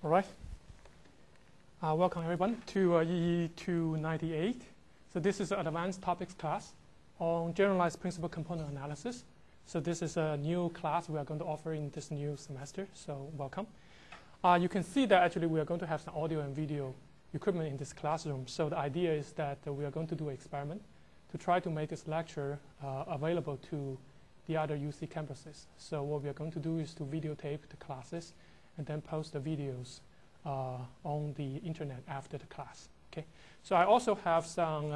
All right. Welcome everyone to EE 298. So this is an advanced topics class on generalized principal component analysis. So this is a new class we are going to offer in this new semester. So welcome. You can see that actually we are going to have some audio and video equipment in this classroom. So the idea is that we are going to do an experiment to try to make this lecture available to the other UC campuses. So what we are going to do is to videotape the classes and then post the videos on the internet after the class. Okay. So I also have some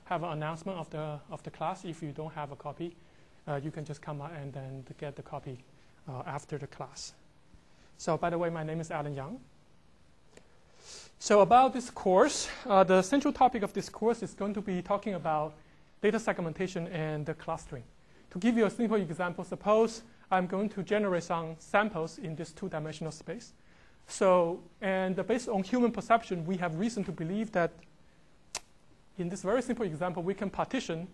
have an announcement of the class. If you don't have a copy, you can just come out and then get the copy after the class. So by the way, my name is Alan Young. So about this course, the central topic of this course is going to be talking about data segmentation and the clustering. To give you a simple example, suppose I'm going to generate some samples in this two-dimensional space. So, and based on human perception, we have reason to believe that in this very simple example, we can partition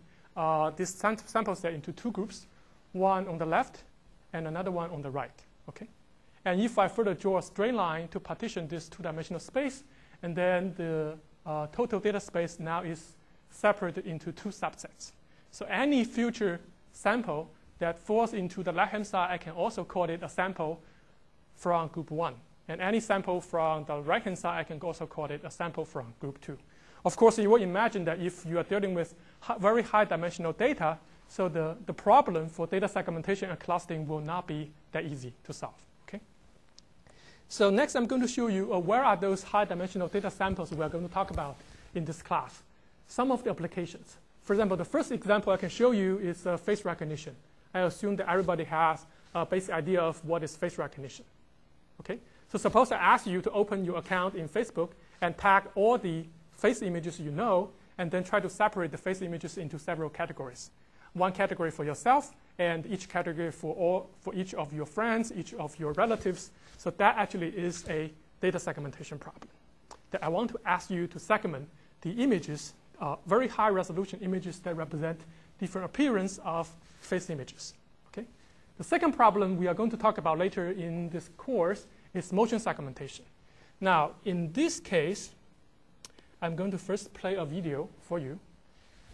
this sample set into two groups, one on the left and another one on the right. Okay? And if I further draw a straight line to partition this two-dimensional space, and then the total data space now is separated into two subsets. So any future sample that falls into the left-hand side, I can also call it a sample from group 1. And any sample from the right-hand side, I can also call it a sample from group 2. Of course, you will imagine that if you are dealing with very high-dimensional data, so the problem for data segmentation and clustering will not be that easy to solve. Okay? So next, I'm going to show you where are those high-dimensional data samples we are going to talk about in this class. Some of the applications. For example, the first example I can show you is face recognition. I assume that everybody has a basic idea of what is face recognition. Okay? So suppose I ask you to open your account in Facebook and tag all the face images you know, and then try to separate the face images into several categories. One category for yourself, and each category for each of your friends, each of your relatives. So that actually is a data segmentation problem. That I want to ask you to segment the images, very high resolution images that represent different appearance of face images. Okay? The second problem we are going to talk about later in this course is motion segmentation. Now, in this case, I'm going to first play a video for you.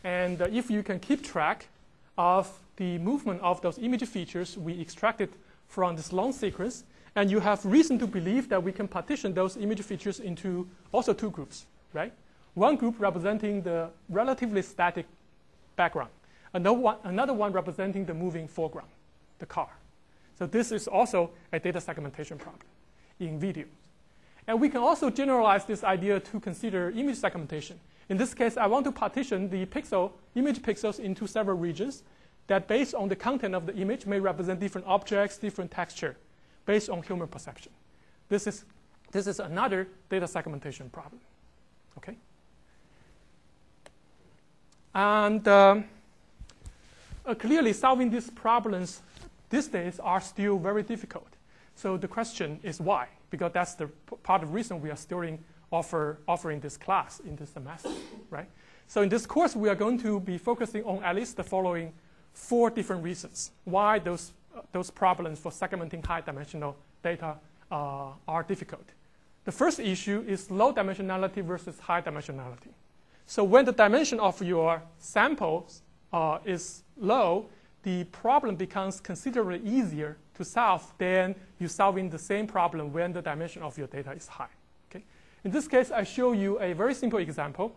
And if you can keep track of the movement of those image features we extracted from this long sequence, and you have reason to believe that we can partition those image features into also two groups, right? One group representing the relatively static background. Another one representing the moving foreground, the car. So this is also a data segmentation problem in video. And we can also generalize this idea to consider image segmentation. In this case, I want to partition the image pixels into several regions that based on the content of the image may represent different objects, different texture, based on human perception. This is another data segmentation problem. Okay? And clearly, solving these problems these days are still very difficult. So the question is why? Because that's the part of the reason we are still offering this class in this semester, right? So in this course, we are going to be focusing on at least the following 4 different reasons why those problems for segmenting high-dimensional data are difficult. The first issue is low dimensionality versus high dimensionality. So when the dimension of your samples is low, the problem becomes considerably easier to solve than you solving the same problem when the dimension of your data is high. Okay? In this case, I show you a very simple example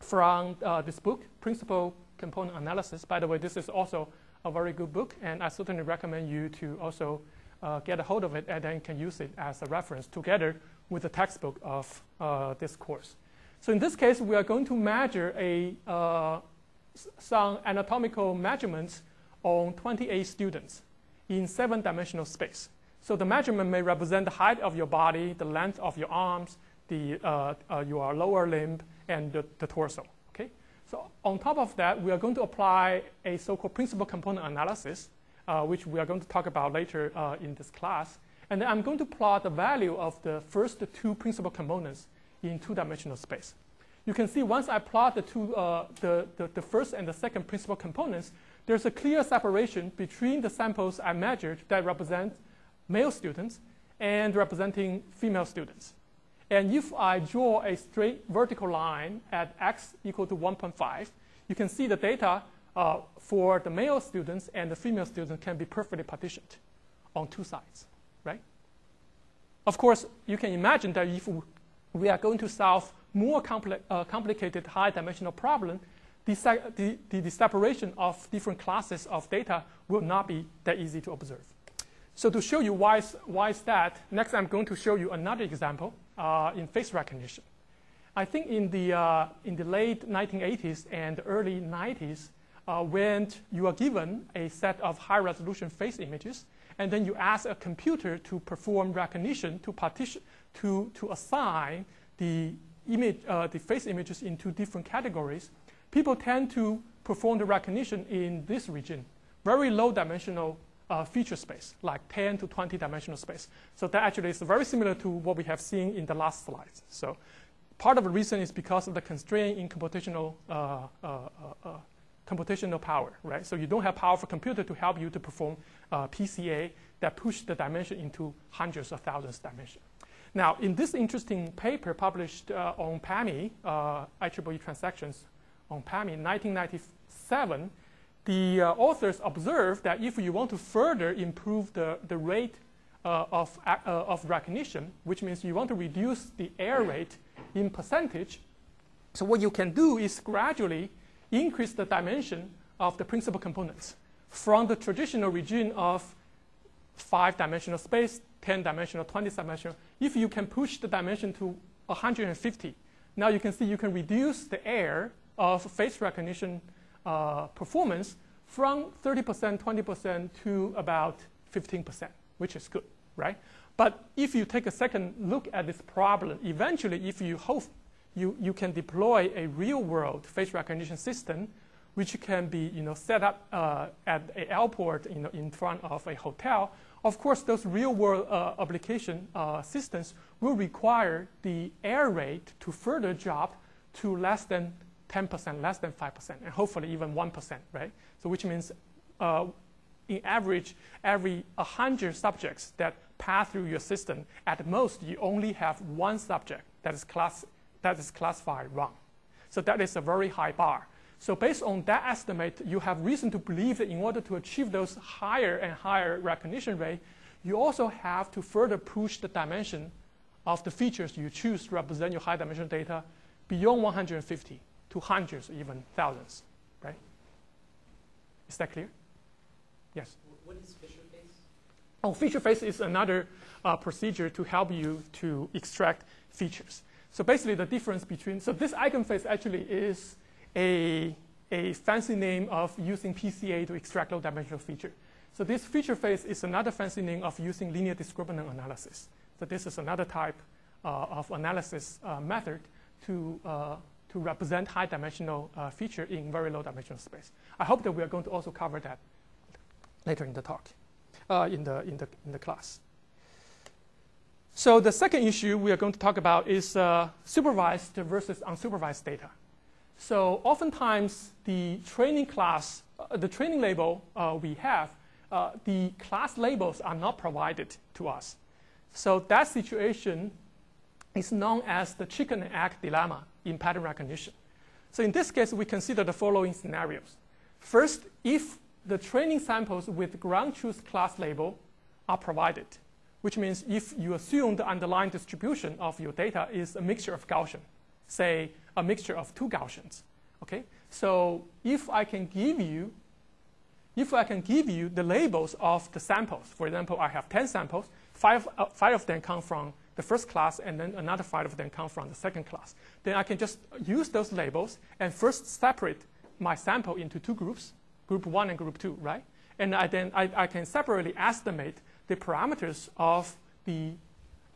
from this book, Principal Component Analysis. By the way, this is also a very good book, and I certainly recommend you to also get a hold of it, and then you can use it as a reference together with the textbook of this course. So in this case, we are going to measure some anatomical measurements on 28 students in 7-dimensional space. So the measurement may represent the height of your body, the length of your arms, your lower limb, and the torso. Okay? So on top of that, we are going to apply a so-called principal component analysis, which we are going to talk about later in this class. And then I'm going to plot the value of the first 2 principal components in 2-dimensional space. You can see once I plot the first and the second principal components, there's a clear separation between the samples I measured that represent male students and representing female students. And if I draw a straight vertical line at x equal to 1.5, you can see the data for the male students and the female students can be perfectly partitioned on two sides, right? Of course, you can imagine that if we are going to solve more complicated high-dimensional problem, the separation of different classes of data will not be that easy to observe. So to show you why is that, next I'm going to show you another example in face recognition. I think in the late 1980s and early 90s, when you are given a set of high-resolution face images, and then you ask a computer to perform recognition to assign the face images into different categories, people tend to perform the recognition in this region, very low dimensional feature space, like 10 to 20 dimensional space. So that actually is very similar to what we have seen in the last slides. So part of the reason is because of the constraint in computational power, right? So you don't have powerful computer to help you to perform PCA that push the dimension into hundreds of thousands dimension. Now, in this interesting paper published on PAMI, IEEE transactions on PAMI in 1997, the authors observed that if you want to further improve the rate of recognition, which means you want to reduce the error rate in percentage, so what you can do is gradually increase the dimension of the principal components from the traditional regime of 5-dimensional space, 10-dimensional, 20-dimensional. If you can push the dimension to 150, now you can see you can reduce the error of face recognition performance from 30%, 20% to about 15%, which is good, right? But if you take a second look at this problem, eventually if you hope you can deploy a real-world face recognition system which can be set up at an airport in front of a hotel. Of course, those real-world application systems will require the error rate to further drop to less than 10%, less than 5%, and hopefully even 1%, right? So which means in average, every 100 subjects that pass through your system, at most you only have one subject that is classified wrong. So that is a very high bar. So based on that estimate, you have reason to believe that in order to achieve those higher and higher recognition rate, you also have to further push the dimension of the features you choose to represent your high dimensional data beyond 150 to hundreds, even thousands, right? Is that clear? Yes? What is feature face? Oh, feature face is another procedure to help you to extract features. So basically the difference between, so this eigenface actually is a fancy name of using PCA to extract low dimensional feature. So this feature face is another fancy name of using linear discriminant analysis. So this is another type of analysis method to represent high dimensional feature in very low dimensional space. I hope that we are going to also cover that later in the talk, in the class. So the second issue we are going to talk about is supervised versus unsupervised data. So oftentimes the training class, the training label we have, the class labels are not provided to us. So that situation is known as the chicken and egg dilemma in pattern recognition. So in this case, we consider the following scenarios. First, if the training samples with ground truth class label are provided, which means if you assume the underlying distribution of your data is a mixture of Gaussian, say a mixture of two Gaussians, okay? So if I can give you the labels of the samples, for example, I have 10 samples, five of them come from the first class, and then another 5 of them come from the second class. Then I can just use those labels and first separate my sample into two groups, group 1 and group 2, right? And I can separately estimate the parameters of the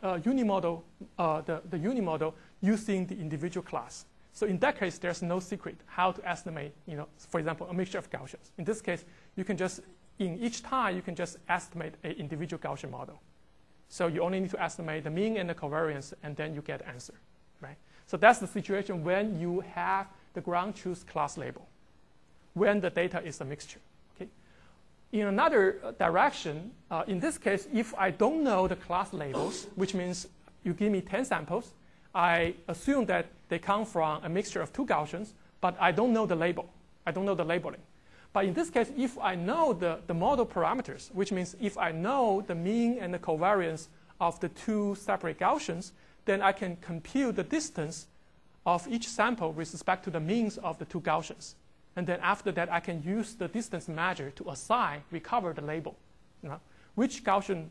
unimodel, the unimodel using the individual class. So in that case, there's no secret how to estimate, for example, a mixture of Gaussians. In this case, you can just, in each time, you can just estimate an individual Gaussian model. So you only need to estimate the mean and the covariance, and then you get an answer, right? So that's the situation when you have the ground truth class label, when the data is a mixture. Okay? in another direction, in this case, if I don't know the class labels, which means you give me 10 samples, I assume that they come from a mixture of 2 Gaussians, but I don't know the label. I don't know the labeling. But in this case, if I know the model parameters, which means if I know the mean and the covariance of the 2 separate Gaussians, then I can compute the distance of each sample with respect to the means of the 2 Gaussians. And then after that, I can use the distance measure to recover the label. You know, which Gaussian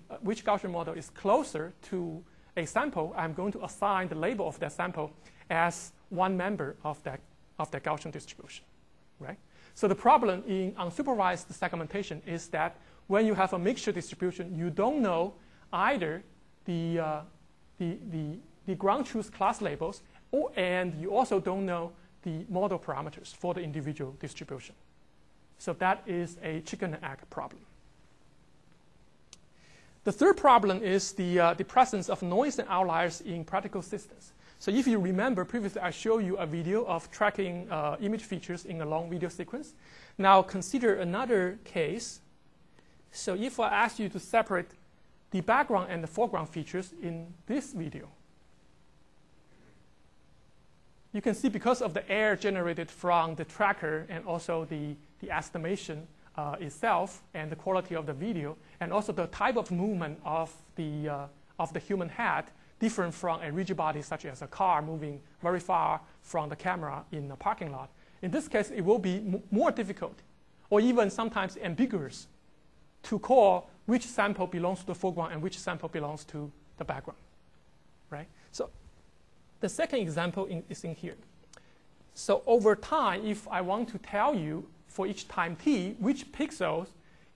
model is closer to a sample, I'm going to assign the label of that sample as one member of that Gaussian distribution, right? So the problem in unsupervised segmentation is that when you have a mixture distribution, you don't know either the ground truth class labels, and you also don't know the model parameters for the individual distribution. So that is a chicken and egg problem. The third problem is the presence of noise and outliers in practical systems. So if you remember, previously I showed you a video of tracking image features in a long video sequence. Now consider another case. So if I ask you to separate the background and the foreground features in this video, you can see because of the error generated from the tracker and also the estimation itself and the quality of the video, and also the type of movement of the human head, different from a rigid body such as a car moving very far from the camera in a parking lot. In this case, it will be more difficult, or even sometimes ambiguous, to call which sample belongs to the foreground and which sample belongs to the background, right? So the second example is in here. So over time, if I want to tell you for each time t, which pixels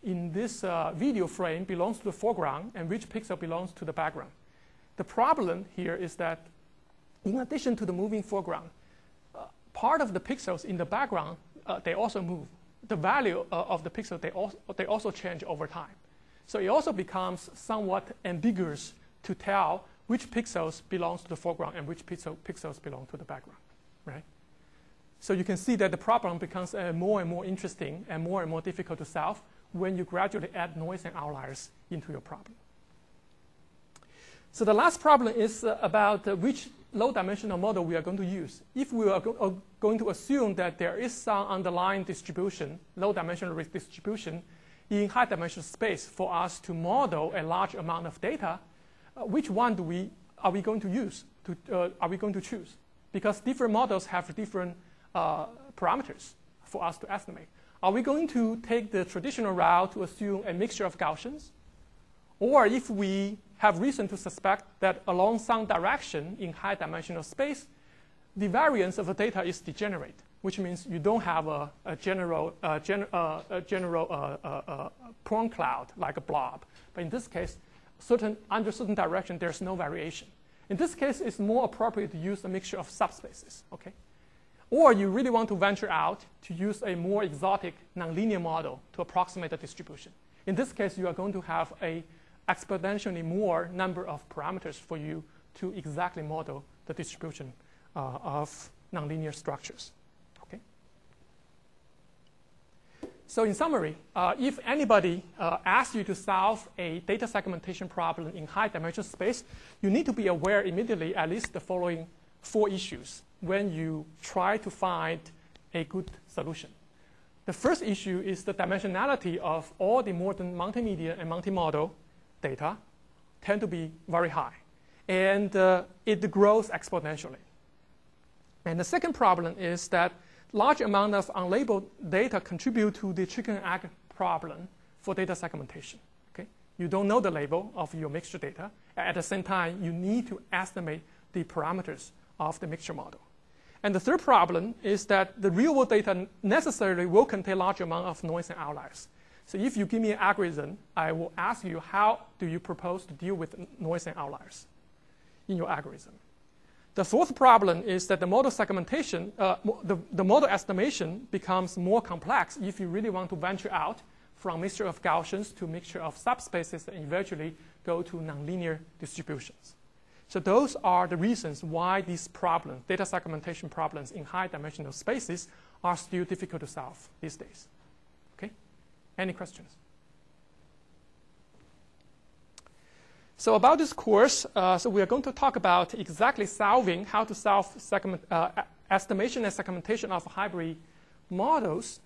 in this video frame belongs to the foreground and which pixel belongs to the background. The problem here is that in addition to the moving foreground, part of the pixels in the background, they also move. The value of the pixel, they also change over time. So it also becomes somewhat ambiguous to tell which pixels belongs to the foreground and which pixels belong to the background, right? So you can see that the problem becomes more and more interesting and more difficult to solve when you gradually add noise and outliers into your problem. So the last problem is about which low-dimensional model we are going to use. If we are going to assume that there is some underlying distribution, low-dimensional distribution, in high-dimensional space for us to model a large amount of data, which one are we going to use? Are we going to choose? Because different models have different parameters for us to estimate. Are we going to take the traditional route to assume a mixture of Gaussians? Or if we have reason to suspect that along some direction in high-dimensional space, the variance of the data is degenerate, which means you don't have a general point cloud like a blob. But in this case, under certain direction, there's no variation. In this case, it's more appropriate to use a mixture of subspaces, okay? Or you really want to venture out to use a more exotic nonlinear model to approximate the distribution. In this case, you are going to have a exponentially more number of parameters for you to exactly model the distribution of nonlinear structures. Okay? So in summary, if anybody asks you to solve a data segmentation problem in high-dimensional space, you need to be aware immediately at least the following 4 issues when you try to find a good solution. The first issue is the dimensionality of all the modern multimedia and multimodal data tend to be very high, and it grows exponentially. And the second problem is that large amount of unlabeled data contribute to the chicken and egg problem for data segmentation. Okay? You don't know the label of your mixture data. At the same time, you need to estimate the parameters of the mixture model. And the third problem is that the real-world data necessarily will contain large amount of noise and outliers. So if you give me an algorithm, I will ask you how do you propose to deal with noise and outliers in your algorithm. The fourth problem is that the model segmentation, the model estimation becomes more complex if you really want to venture out from mixture of Gaussians to mixture of subspaces and eventually go to nonlinear distributions. So those are the reasons why these problems, data segmentation problems in high-dimensional spaces, are still difficult to solve these days. Okay? Any questions? So about this course, so we are going to talk about exactly how to solve estimation and segmentation of hybrid models.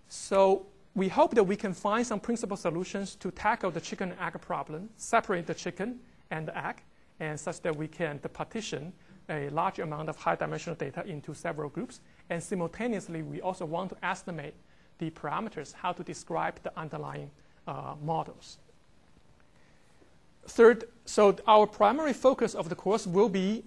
So we hope that we can find some principal solutions to tackle the chicken and egg problem, separate the chicken and the egg, and such that we can partition a large amount of high-dimensional data into several groups. And simultaneously, we also want to estimate the parameters, how to describe the underlying models. Third, so our primary focus of the course will be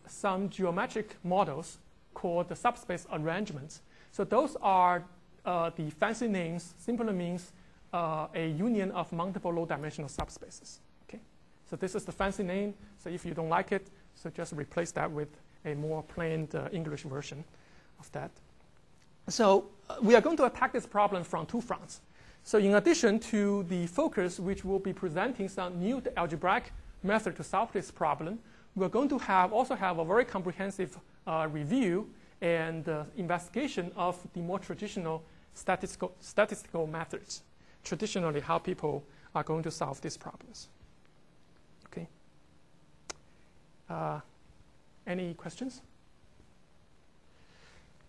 some geometric models called the subspace arrangements. So those are the fancy names, simply means a union of multiple low-dimensional subspaces. Okay? So this is the fancy name. So if you don't like it, so just replace that with a more plain English version of that. So we are going to attack this problem from two fronts. So in addition to the focus, which will be presenting some new algebraic method to solve this problem, we're going to also have a very comprehensive review and investigation of the more traditional statistical methods, traditionally how people are going to solve these problems. Okay. Any questions?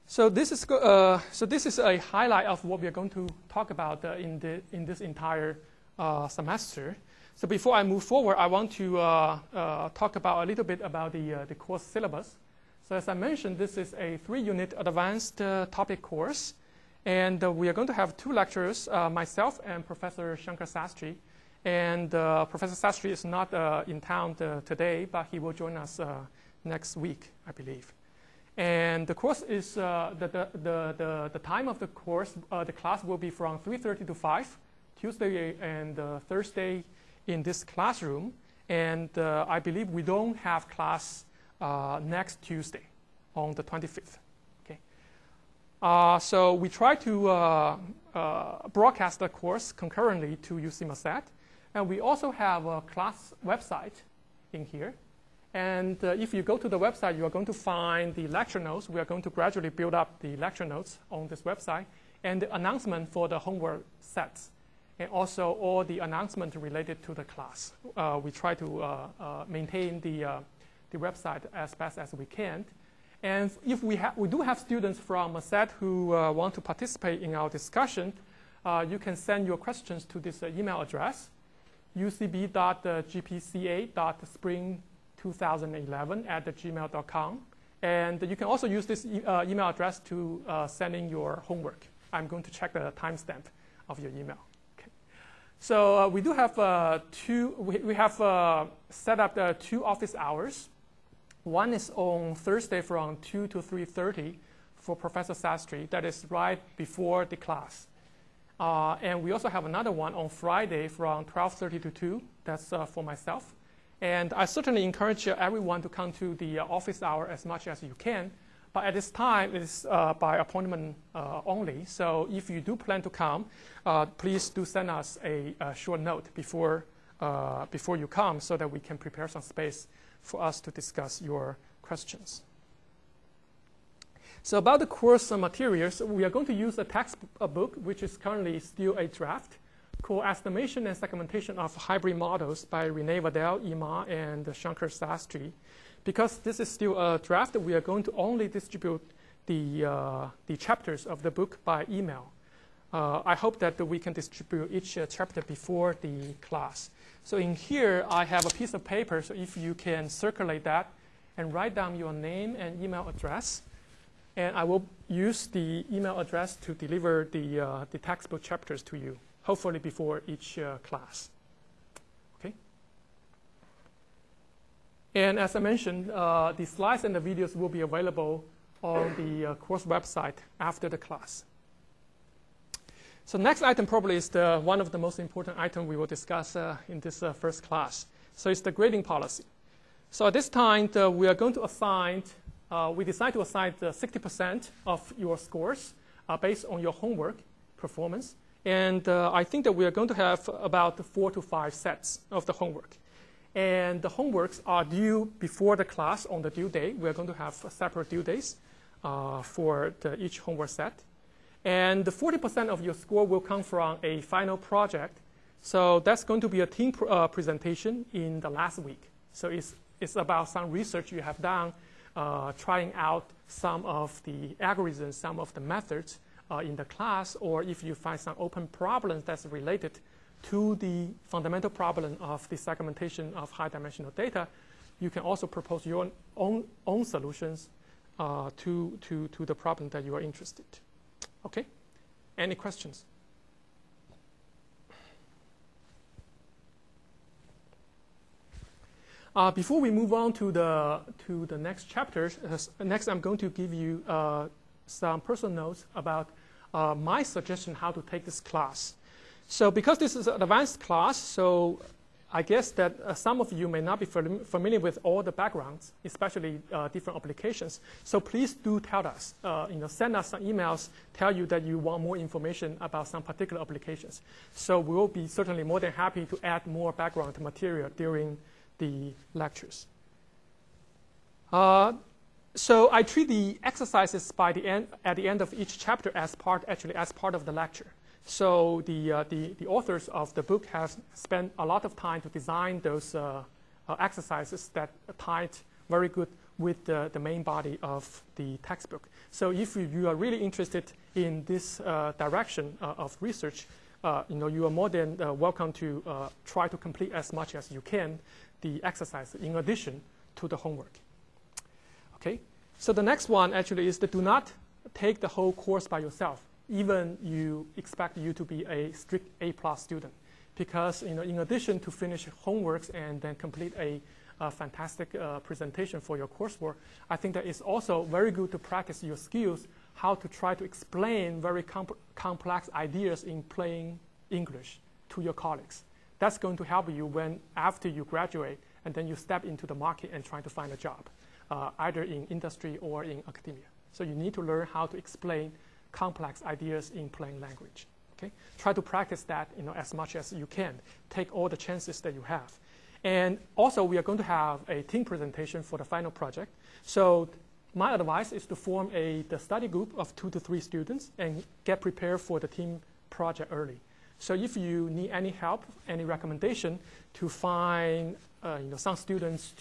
So this is a highlight of what we are going to talk about in this entire semester. So before I move forward, I want to talk about a little bit about the course syllabus. So as I mentioned, this is a 3-unit advanced topic course, and we are going to have 2 lecturers, myself and Professor Shankar Sastry. And Professor Sastry is not in town today, but he will join us next week, I believe. And the course is the time of the course. The class will be from 3:30 to 5, Tuesday and Thursday in this classroom. And I believe we don't have class next Tuesday, on the 25th. Okay. So we try to broadcast the course concurrently to UC Masset, and we also have a class website in here. And if you go to the website, you are going to find the lecture notes. We are going to gradually build up the lecture notes on this website, and the announcement for the homework sets, and also all the announcements related to the class. We try to maintain the website as best as we can. And if we do have students from Masset who want to participate in our discussion, you can send your questions to this email address, ucb.gpca.spring2011@gmail.com. And you can also use this email address to send in your homework. I'm going to check the timestamp of your email. Okay. So we do have we have set up 2 office hours. One is on Thursday from 2 to 3:30 for Professor Sastry. That is right before the class. And we also have another one on Friday from 12:30 to 2. That's for myself. And I certainly encourage everyone to come to the office hour as much as you can. But at this time, it's by appointment only. So if you do plan to come, please do send us a short note before you come, so that we can prepare some space for us to discuss your questions. So about the course materials, we are going to use a textbook, which is currently still a draft, called Estimation and Segmentation of Hybrid Models by René Vadel, Ima, and Shankar Sastry. Because this is still a draft, we are going to only distribute the chapters of the book by email. I hope that we can distribute each chapter before the class. So in here, I have a piece of paper, so if you can circulate that and write down your name and email address. And I will use the email address to deliver the textbook chapters to you, hopefully before each class. Okay. And as I mentioned, the slides and the videos will be available on the course website after the class. So next item probably is one of the most important items we will discuss in this first class. So it's the grading policy. So at this time, we are going to assign, we decide to assign 60% of your scores based on your homework performance. And I think that we are going to have about 4 to 5 sets of the homework. And the homeworks are due before the class on the due date. We are going to have separate due dates for each homework set. And the 40% of your score will come from a final project So that's going to be a team presentation in the last week. So it's about some research you have done, trying out some of the algorithms, some of the methods in the class, or if you find some open problems that's related to the fundamental problem of the segmentation of high-dimensional data, you can also propose your own solutions to the problem that you are interested. Okay? Any questions? Before we move on to the next chapter, next I'm going to give you some personal notes about my suggestion how to take this class. So because this is an advanced class, so I guess that some of you may not be familiar with all the backgrounds, especially different applications. So please do tell us, send us some emails, tell you that you want more information about some particular applications. So we will be certainly more than happy to add more background material during the lectures. So I treat the exercises at the end of each chapter as part of the lecture. So the authors of the book have spent a lot of time to design those exercises that tied very good with the main body of the textbook. So if you are really interested in this direction of research, you are more than welcome to try to complete as much as you can the exercise in addition to the homework. Okay, so the next one actually is to do not take the whole course by yourself, even you expect you to be a strict A+ student, because in addition to finish homeworks and then complete a fantastic presentation for your coursework, I think that it's also very good to practice your skills, how to try to explain very complex ideas in plain English to your colleagues. That's going to help you after you graduate and then you step into the market and try to find a job, either in industry or in academia. So you need to learn how to explain complex ideas in plain language. Okay? Try to practice that as much as you can. Take all the chances that you have. And also, we are going to have a team presentation for the final project. So my advice is to form the study group of 2 to 3 students and get prepared for the team project early. So if you need any help, any recommendation to find some students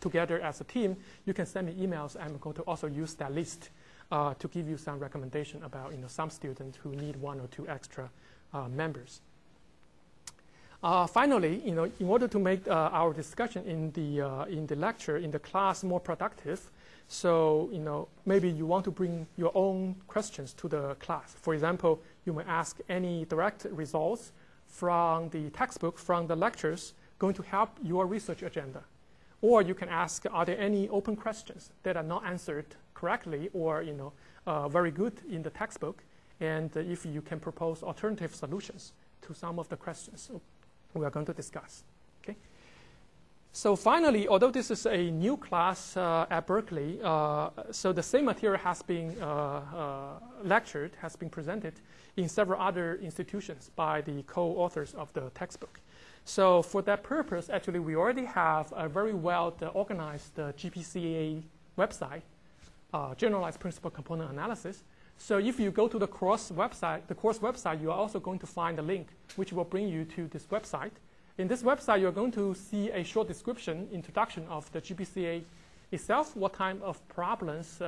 together as a team, you can send me emails. I'm going to also use that list to give you some recommendation about some students who need 1 or 2 extra members. Finally, in order to make our discussion in the lecture, in the class more productive, so maybe you want to bring your own questions to the class. For example, you may ask any direct results from the textbook, from the lectures, going to help your research agenda. Or you can ask, are there any open questions that are not answered correctly or very good in the textbook? And if you can propose alternative solutions to some of the questions we are going to discuss. Okay. So finally, although this is a new class at Berkeley, so the same material has been lectured, has been presented in several other institutions by the co-authors of the textbook. So for that purpose, actually, we already have a very well organized GPCA website, Generalized Principal Component Analysis. So if you go to the course website, you are also going to find a link which will bring you to this website. In this website, you're going to see a short description, introduction of the GPCA itself, what kind of problems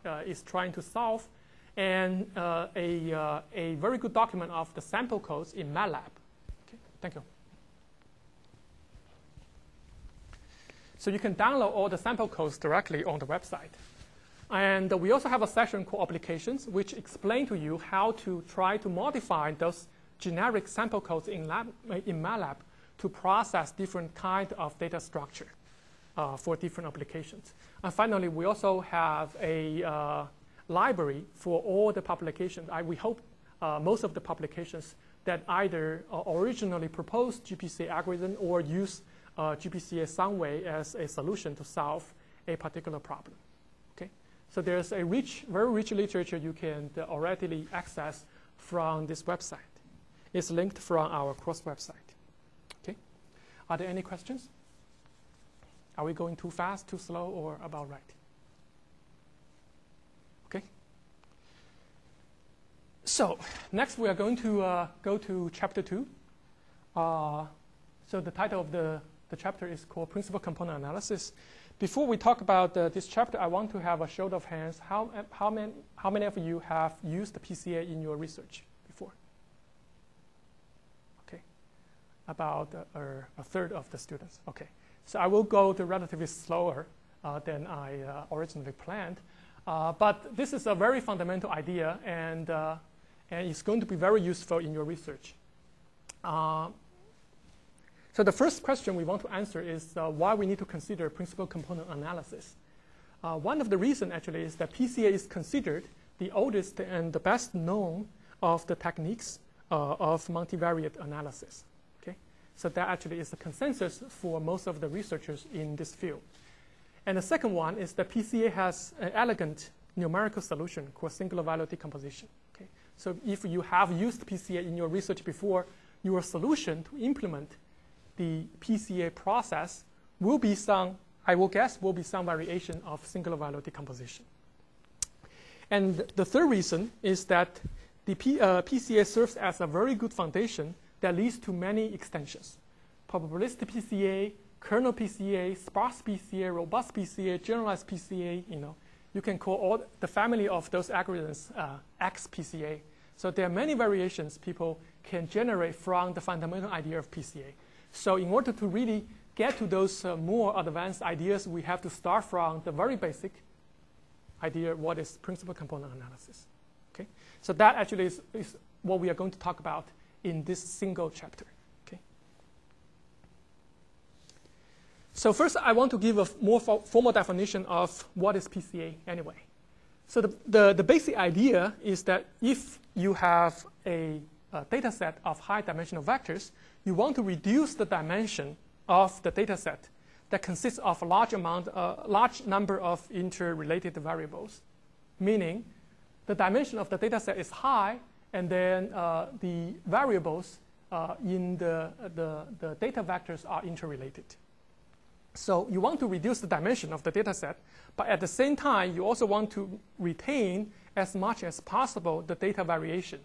it's trying to solve, and a very good document of the sample codes in MATLAB. Okay, thank you. So you can download all the sample codes directly on the website. And we also have a section called Applications, which explain to you how to try to modify those generic sample codes in MATLAB to process different kind of data structure for different applications. And finally, we also have a library for all the publications. We hope most of the publications that either originally proposed GPCA algorithm or use GPCA some way as a solution to solve a particular problem. So there's a very rich literature you can already access from this website. It's linked from our course website. Okay. Are there any questions? Are we going too fast, too slow, or about right? Okay. So next we are going to go to chapter 2. So the title of the chapter is called Principal Component Analysis. Before we talk about this chapter, I want to have a show of hands. How many of you have used the PCA in your research before? Okay, about a third of the students. Okay, so I will go relatively slower than I originally planned. But this is a very fundamental idea, and it's going to be very useful in your research. So the first question we want to answer is why we need to consider principal component analysis. One of the reasons actually is that PCA is considered the oldest and the best known of the techniques of multivariate analysis. Okay? So that actually is the consensus for most of the researchers in this field. And the second one is that PCA has an elegant numerical solution called singular value decomposition. Okay? So if you have used PCA in your research before, your solution to implement the PCA process will be some, I will guess, will be some variation of singular value decomposition. And the third reason is that the PCA serves as a very good foundation that leads to many extensions. Probabilistic PCA, kernel PCA, sparse PCA, robust PCA, generalized PCA, you can call all the family of those algorithms XPCA. So there are many variations people can generate from the fundamental idea of PCA. So in order to really get to those more advanced ideas, we have to start from the very basic idea, what is principal component analysis. Okay? So that actually is what we are going to talk about in this single chapter. Okay? So first, I want to give a more formal definition of what is PCA anyway. So the basic idea is that if you have a data set of high dimensional vectors, you want to reduce the dimension of the data set that consists of a large number of interrelated variables. Meaning, the dimension of the data set is high, and then the variables in the data vectors are interrelated. So you want to reduce the dimension of the data set, but at the same time, you also want to retain as much as possible the data variation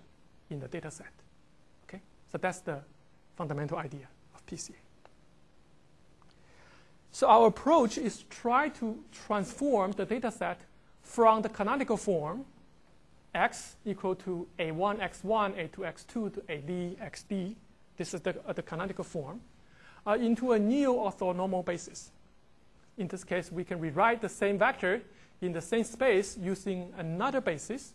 in the data set. Okay? So that's the fundamental idea of PCA. So our approach is to try to transform the data set from the canonical form, x equal to a1 x1, a2 x2 to ad xd, this is the canonical form, into a new orthonormal basis. In this case, we can rewrite the same vector in the same space using another basis,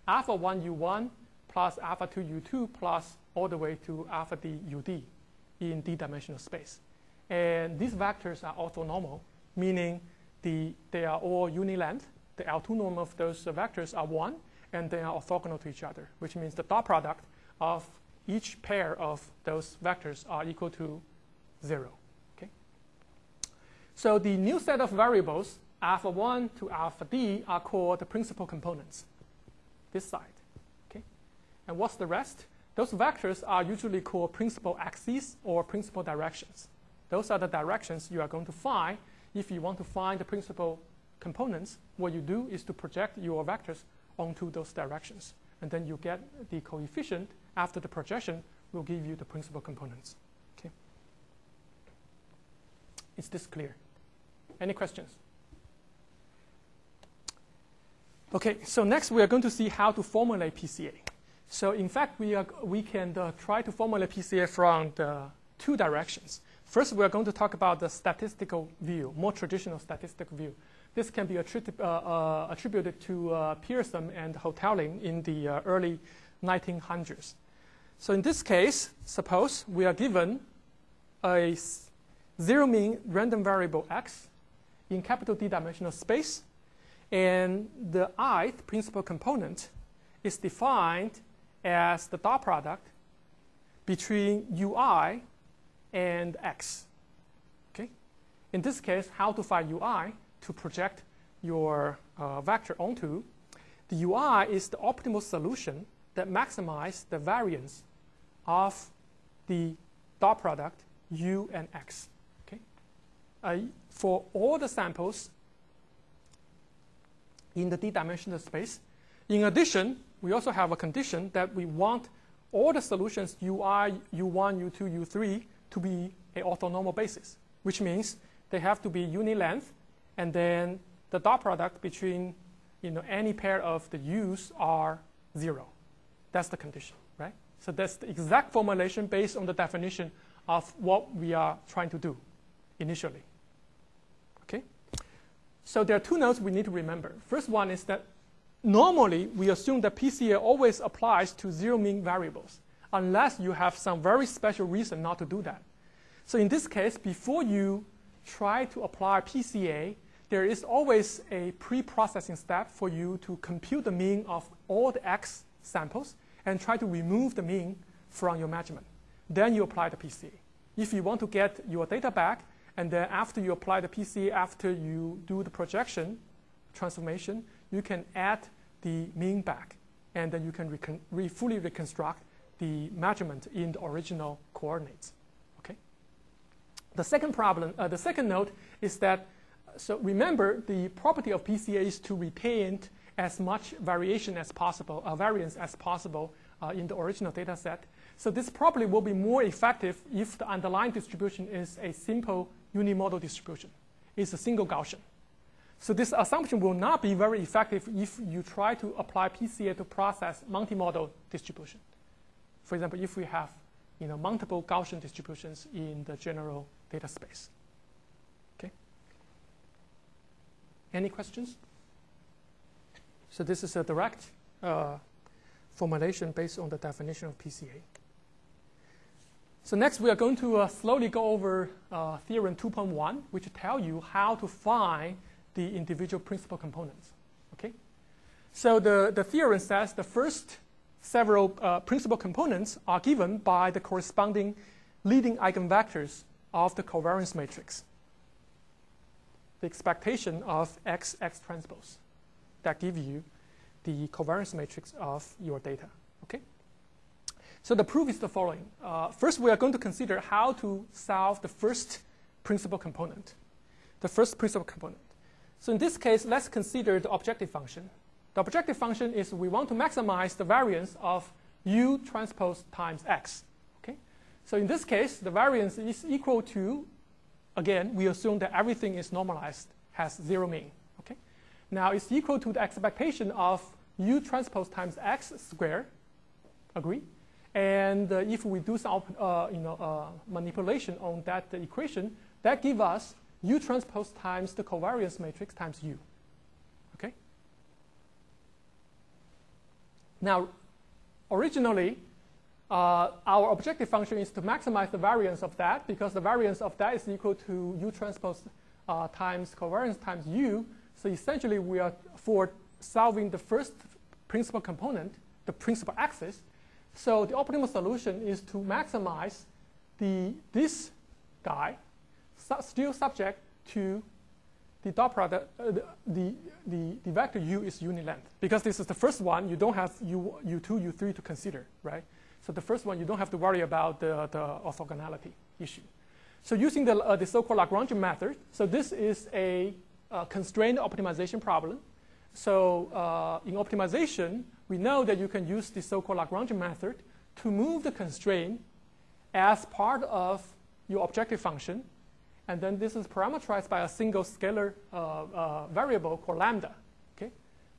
alpha1 u1 plus alpha2 u2 plus all the way to alpha d ud in d-dimensional space. And these vectors are orthonormal, meaning they are all unilength. The L2 norm of those vectors are 1, and they are orthogonal to each other, which means the dot product of each pair of those vectors are equal to 0. Okay? So the new set of variables, alpha 1 to alpha d, are called the principal components, this side. Okay? And what's the rest? Those vectors are usually called principal axes or principal directions. Those are the directions you are going to find. If you want to find the principal components, what you do is to project your vectors onto those directions. And then you get the coefficient after the projection will give you the principal components. Okay? Is this clear? Any questions? Okay, so next we are going to see how to formulate PCA. So in fact, we can try to formulate PCA from the two directions. First, we are going to talk about the statistical view, more traditional statistical view. This can be attributed to Pearson and Hotelling in the early 1900s. So in this case, suppose we are given a zero-mean random variable x in capital D-dimensional space, and the ith principal component is defined as the dot product between ui and x. Okay? In this case, how to find ui to project your vector onto? The ui is the optimal solution that maximizes the variance of the dot product u and x. Okay? For all the samples in the d-dimensional space. In addition, we also have a condition that we want all the solutions UI, U1, U2, U3 to be an orthonormal basis, which means they have to be uni-length, and then the dot product between any pair of the U's are 0. That's the condition, right? So that's the exact formulation based on the definition of what we are trying to do initially. Okay? So there are two notes we need to remember. First one is that normally we assume that PCA always applies to zero mean variables, unless you have some very special reason not to do that. So in this case, before you try to apply PCA, there is always a pre-processing step for you to compute the mean of all the X samples and try to remove the mean from your measurement. Then you apply the PCA. If you want to get your data back, and then after you apply the PCA, after you do the projection transformation, you can add the mean back, and then you can fully reconstruct the measurement in the original coordinates. Okay. The second problem, the second note is that, so remember the property of PCA is to retain as much variation as possible, variance as possible in the original data set. So this probably will be more effective if the underlying distribution is a simple unimodal distribution. It's a single Gaussian. So this assumption will not be very effective if you try to apply PCA to process multimodal distribution. For example, if we have multiple Gaussian distributions in the general data space. Okay. Any questions? So this is a direct formulation based on the definition of PCA. So next we are going to slowly go over theorem 2.1, which tell you how to find the individual principal components. Okay? So the theorem says the first several principal components are given by the corresponding leading eigenvectors of the covariance matrix, the expectation of X transpose that give you the covariance matrix of your data. Okay? So the proof is the following. First, we are going to consider how to solve the first principal component. The first principal component. So in this case, let's consider the objective function. The objective function is we want to maximize the variance of U transpose times X. Okay? So in this case, the variance is equal to, again, we assume that everything is normalized, has zero mean. Okay? Now it's equal to the expectation of U transpose times X squared. Agree? And if we do some manipulation on that equation, that gives us U transpose times the covariance matrix times U. Okay? Now, originally, our objective function is to maximize the variance of that, because the variance of that is equal to U transpose times covariance times U. So essentially, we are for solving the first principal component, the principal axis. So the optimal solution is to maximize this guy, still subject to the dot product, the vector U is uni-length. Because this is the first one, you don't have U2, U3 to consider, right? So the first one, you don't have to worry about the orthogonality issue. So using the so-called Lagrangian method, so this is a constrained optimization problem. So in optimization, we know that you can use the so-called Lagrangian method to move the constraint as part of your objective function. And then this is parameterized by a single scalar variable called lambda. Okay?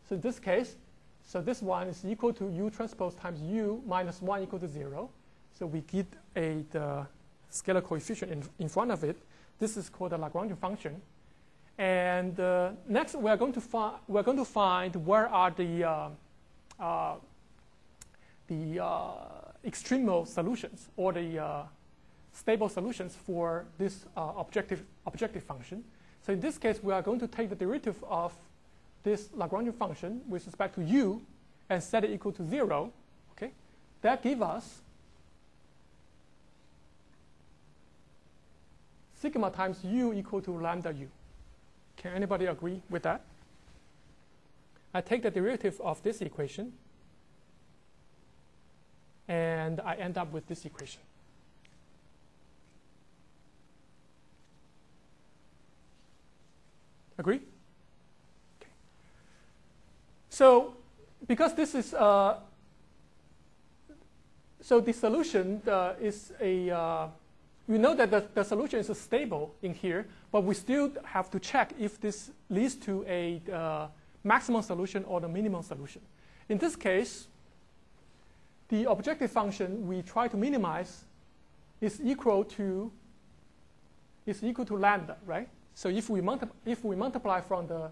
So in this case, so this one is equal to U transpose times U minus 1 equal to 0. So we get the scalar coefficient in front of it. This is called the Lagrangian function. And next, we're going to find where are the extremal solutions, or the stable solutions for this objective function. So in this case, we are going to take the derivative of this Lagrangian function with respect to U and set it equal to 0. Okay, that gives us sigma times U equal to lambda U. Can anybody agree with that? I take the derivative of this equation, and I end up with this equation. Agree? Okay. So because this is so the solution is a, we know that the solution is stable in here, but we still have to check if this leads to a maximum solution or the minimum solution. In this case, the objective function we try to minimize is equal to lambda, right? So if we multiply from the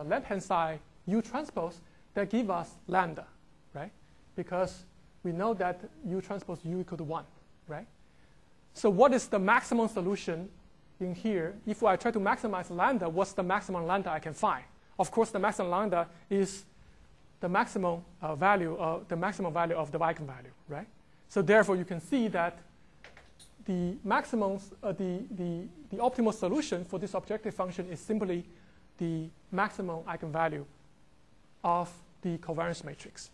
left-hand side U transpose, that gives us lambda, right? Because we know that U transpose U equal to 1, right? So what is the maximum solution in here? If I try to maximize lambda, what's the maximum lambda I can find? Of course, the maximum lambda is the maximum value of the eigenvalue, right? So therefore, you can see that the maximum, the optimal solution for this objective function is simply the maximum eigenvalue of the covariance matrix,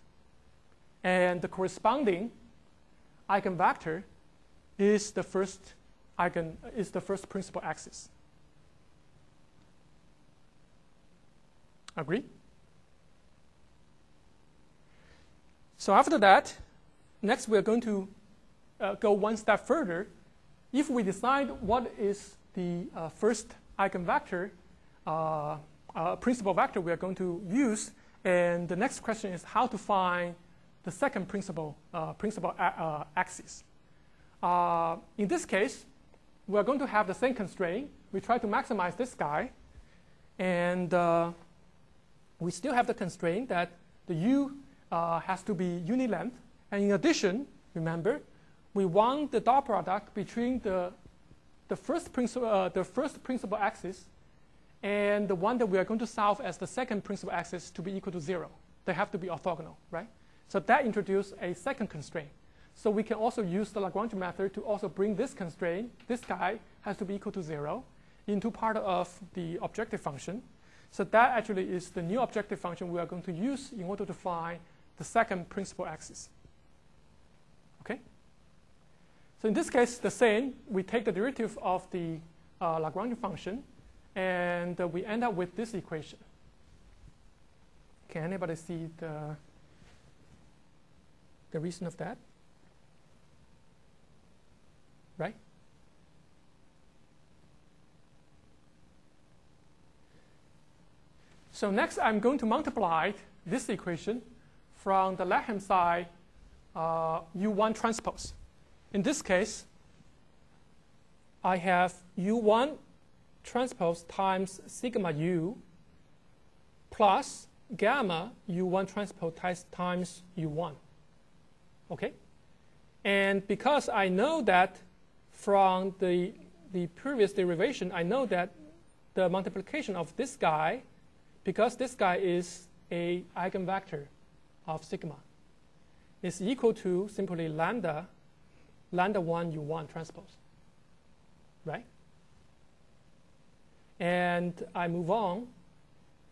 and the corresponding eigenvector is the first principal axis. Agree? So after that, next we're going to go one step further. If we decide what is the first eigenvector, principal vector we are going to use, and the next question is how to find the second principal axis. In this case, we're going to have the same constraint. We try to maximize this guy, and we still have the constraint that the U has to be unilength. And in addition, remember, we want the dot product between the first principal axis and the one that we are going to solve as the second principal axis to be equal to 0. They have to be orthogonal, right? So that introduces a second constraint. So we can also use the Lagrange method to also bring this constraint, this guy has to be equal to 0, into part of the objective function. So that actually is the new objective function we are going to use in order to find the second principal axis. Okay? So in this case, the same. We take the derivative of the Lagrange function, and we end up with this equation. Can anybody see the reason of that? Right? So next, I'm going to multiply this equation from the left-hand side U1 transpose. In this case, I have U1 transpose times sigma U plus gamma U1 transpose times U1. Okay? And because I know that from the previous derivation, I know that the multiplication of this guy, because this guy is a eigenvector of sigma, is equal to simply lambda 1 U1 transpose, right? And I move on,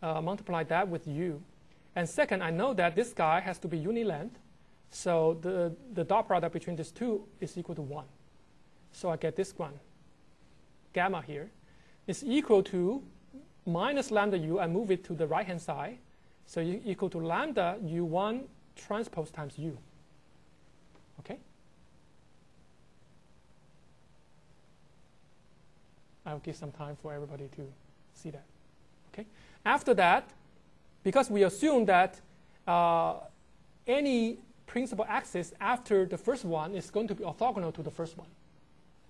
multiply that with U. And second, I know that this guy has to be unilength, so the dot product between these two is equal to 1. So I get this one, gamma here, is equal to minus lambda U. I move it to the right-hand side, so equal to lambda U1 transpose times U. Okay? I'll give some time for everybody to see that. Okay? After that, because we assume that any principal axis after the first one is going to be orthogonal to the first one,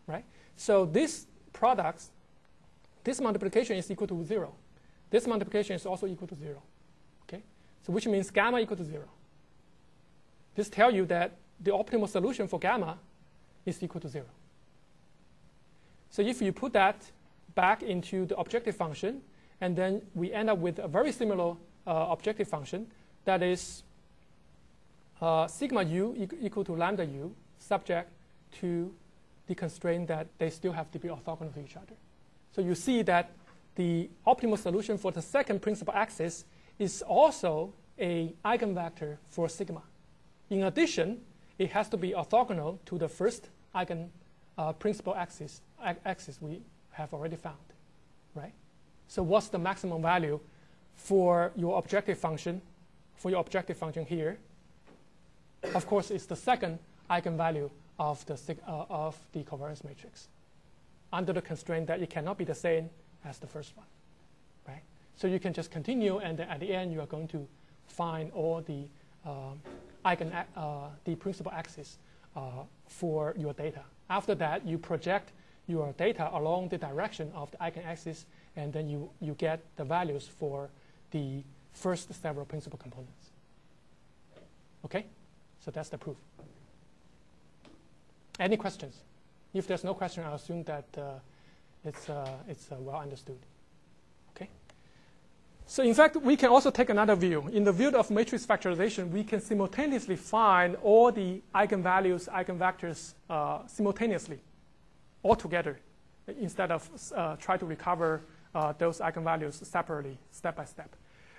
right? So this product, this multiplication is equal to 0. This multiplication is also equal to 0. Okay? So which means gamma equal to 0. This tells you that the optimal solution for gamma is equal to 0. So if you put that back into the objective function, and then we end up with a very similar objective function that is sigma U equal to lambda U, subject to the constraint that they still have to be orthogonal to each other. So you see that the optimal solution for the second principal axis is also an eigenvector for sigma. In addition, it has to be orthogonal to the first principal axis we have already found, right? So what's the maximum value for your objective function? For your objective function here, of course, is the second eigenvalue of the covariance matrix, under the constraint that it cannot be the same as the first one, right? So you can just continue, and then at the end, you are going to find all the the principal axis for your data. After that, you project your data along the direction of the eigenaxis, and then you get the values for the first several principal components. Okay? So that's the proof. Any questions? If there's no question, I assume that it's well understood. Okay? So in fact, we can also take another view. In the view of matrix factorization, we can simultaneously find all the eigenvalues, eigenvectors simultaneously, all together, instead of try to recover those eigenvalues separately, step by step.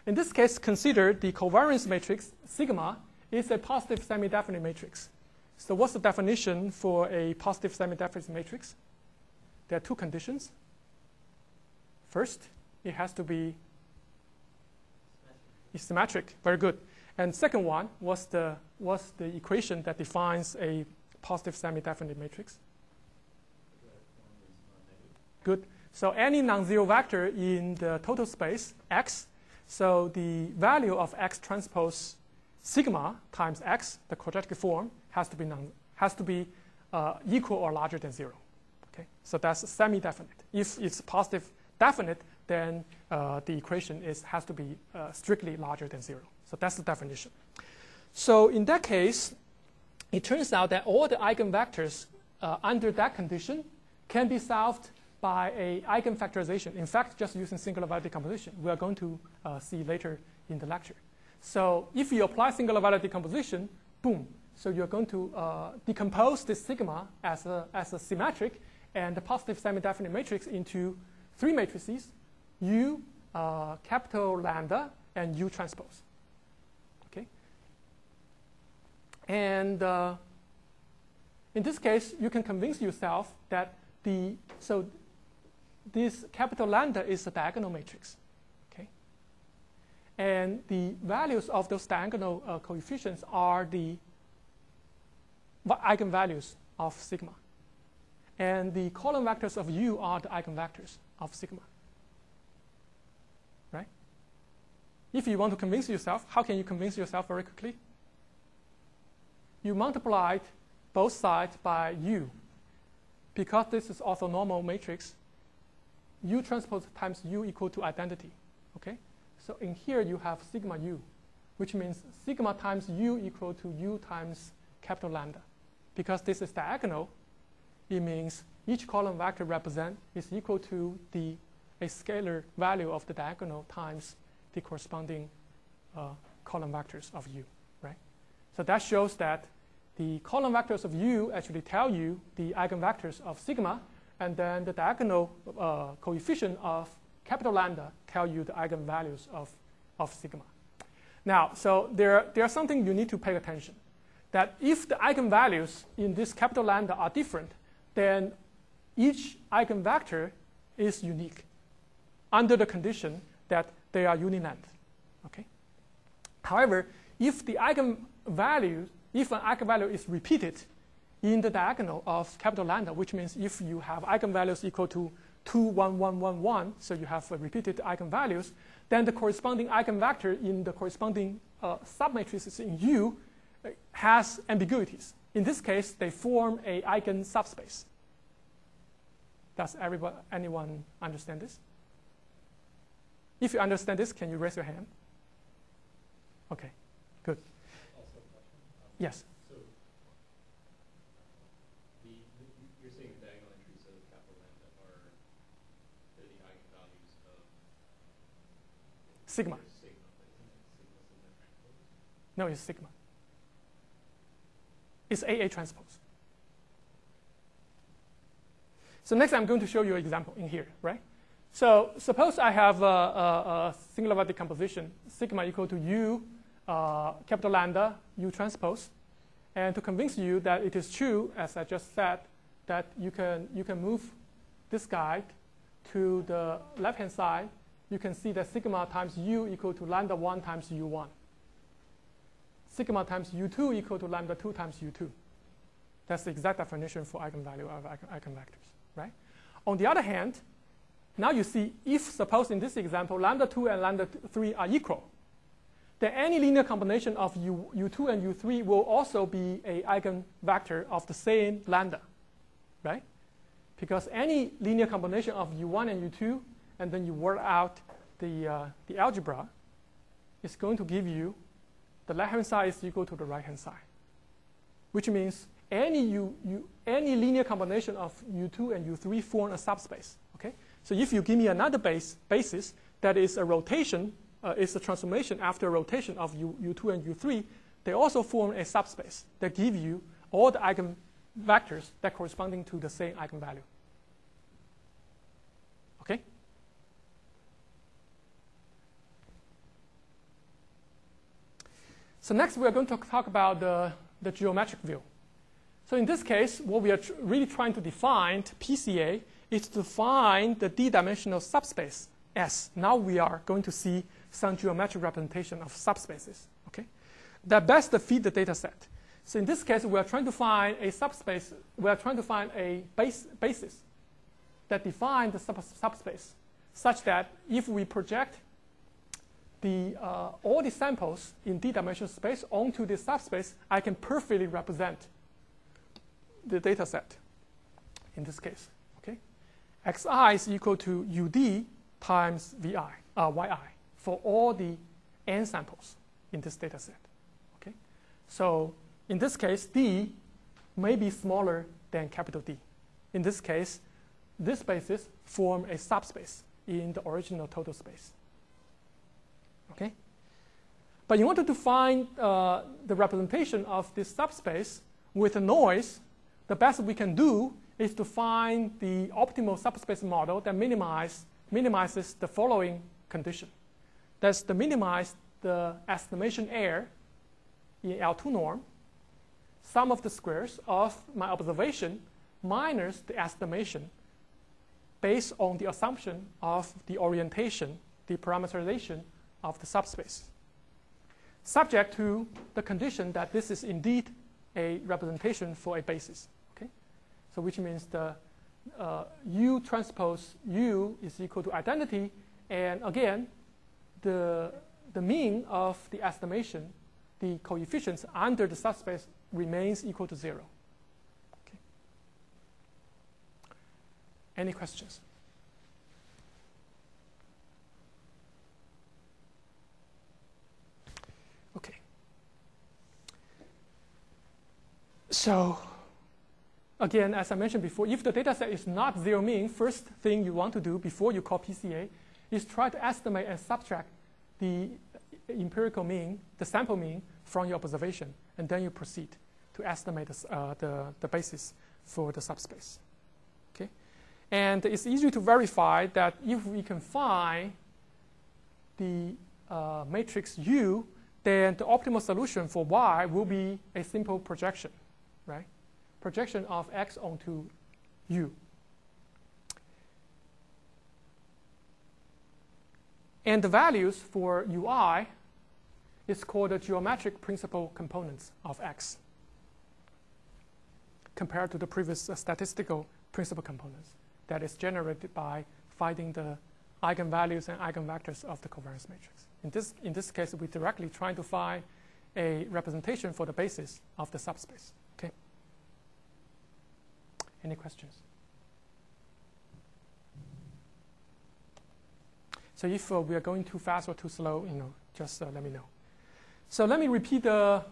In this case, consider the covariance matrix, sigma, is a positive semi-definite matrix. So what's the definition for a positive semi-definite matrix? There are two conditions. First, it has to be symmetric. Very good. And second one was the equation that defines a positive semi-definite matrix. Good. So any non-zero vector in the total space X, so the value of X transpose sigma times X, the quadratic form, has to be equal or larger than 0. Okay. So that's semi-definite. If it's positive definite, then the equation has to be strictly larger than 0. So that's the definition. So in that case, it turns out that all the eigenvectors under that condition can be solved by a eigenfactorization. In fact, just using singular value decomposition. We are going to see later in the lecture. So if you apply singular value decomposition, boom. So you're going to decompose this sigma as a symmetric and the positive semi-definite matrix into 3 matrices, U, capital lambda, and U transpose. Okay. And in this case, you can convince yourself that this capital lambda is a diagonal matrix. Okay. And the values of those diagonal coefficients are the eigenvalues of sigma. And the column vectors of U are the eigenvectors of sigma. Right? If you want to convince yourself, how can you convince yourself very quickly? You multiplied both sides by U. Because this is orthonormal matrix, U transpose times U equal to identity. Okay? So in here you have sigma U, which means sigma times U equal to U times capital lambda. Because this is diagonal, it means each column vector is equal to a scalar value of the diagonal times the corresponding column vectors of U, right? So that shows that the column vectors of U actually tell you the eigenvectors of sigma, and then the diagonal coefficient of capital lambda tell you the eigenvalues of sigma. Now, so there's something you need to pay attention. That if the eigenvalues in this capital lambda are different, then each eigenvector is unique under the condition that they are unilength. Okay? However, if an eigenvalue is repeated in the diagonal of capital lambda, which means if you have eigenvalues equal to 2, 1, 1, 1, 1, so you have repeated eigenvalues, then the corresponding eigenvector in the corresponding submatrices in U has ambiguities. In this case, they form an eigen subspace. Does anyone understand this? If you understand this, can you raise your hand? Okay, good. Also a question. Yes. So you're saying the diagonal entries of capital lambda are the eigenvalues of Sigma. Sigma, but isn't it sigma transpose? No, it's sigma. It's AA transpose. So next I'm going to show you an example in here, right? So suppose I have a singular value decomposition, sigma equal to U, capital lambda, U transpose. And to convince you that it is true, as I just said, that you can move this guy to the left-hand side, you can see that sigma times U equal to lambda 1 times U1. sigma times U2 equal to lambda 2 times U2. That's the exact definition for eigenvalue of eigenvectors, right? On the other hand, now you see if suppose in this example lambda 2 and lambda 3 are equal, then any linear combination of U2 and U3 will also be an eigenvector of the same lambda, right? Because any linear combination of U1 and U2, and then you work out the algebra, is going to give you the left-hand side is equal to the right-hand side, which means any linear combination of U2 and U3 form a subspace. Okay, so if you give me another basis that is a rotation, is a transformation after a rotation of U2 and U3, they also form a subspace that give you all the eigenvectors that corresponding to the same eigenvalue. Okay. So next we are going to talk about the geometric view. So in this case, what we are really trying to define, PCA, is to find the d-dimensional subspace S. Now we are going to see some geometric representation of subspaces, okay, that best fit the data set. So in this case, we are trying to find a subspace. We are trying to find a basis that defines the subspace such that if we project all the samples in d-dimensional space onto this subspace, I can perfectly represent the data set in this case. Okay, xi is equal to ud times yi for all the n samples in this data set. Okay, so in this case, d may be smaller than capital D. In this case, this basis form a subspace in the original total space. Okay, but in order to find the representation of this subspace with a noise, the best we can do is to find the optimal subspace model that minimizes the following condition. That's to minimize the estimation error in L2 norm, sum of the squares of my observation minus the estimation based on the assumption of the orientation, the parameterization of the subspace, subject to the condition that this is indeed a representation for a basis. Okay, so which means the U transpose U is equal to identity, and again, the mean of the estimation, the coefficients under the subspace remains equal to 0. Okay. Any questions? Okay. So again, as I mentioned before, if the data set is not zero mean, first thing you want to do before you call PCA is try to estimate and subtract the empirical mean, the sample mean from your observation, and then you proceed to estimate the basis for the subspace. Okay, and it's easy to verify that if we can find the matrix U, then the optimal solution for Y will be a simple projection, right? Projection of X onto U. And the values for UI is called the geometric principal components of X compared to the previous statistical principal components that is generated by finding the eigenvalues and eigenvectors of the covariance matrix. In this case, we're directly trying to find a representation for the basis of the subspace. Okay. Any questions? So if we are going too fast or too slow, just let me know. So let me repeat the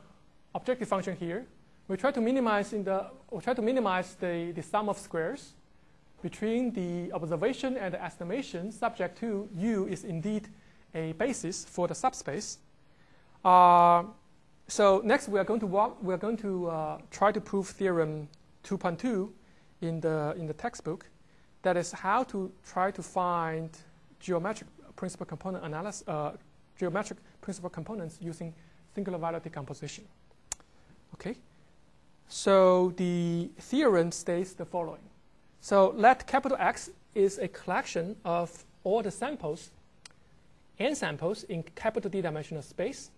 objective function here. We try to minimize the sum of squares between the observation and the estimation, subject to U is indeed a basis for the subspace. So next we are going to try to prove theorem 2.2 in the textbook. That is how to try to find geometric principal component analysis, geometric principal components using singular value decomposition. Okay. So the theorem states the following. So let capital X is a collection of all the samples, n samples in capital D dimensional space,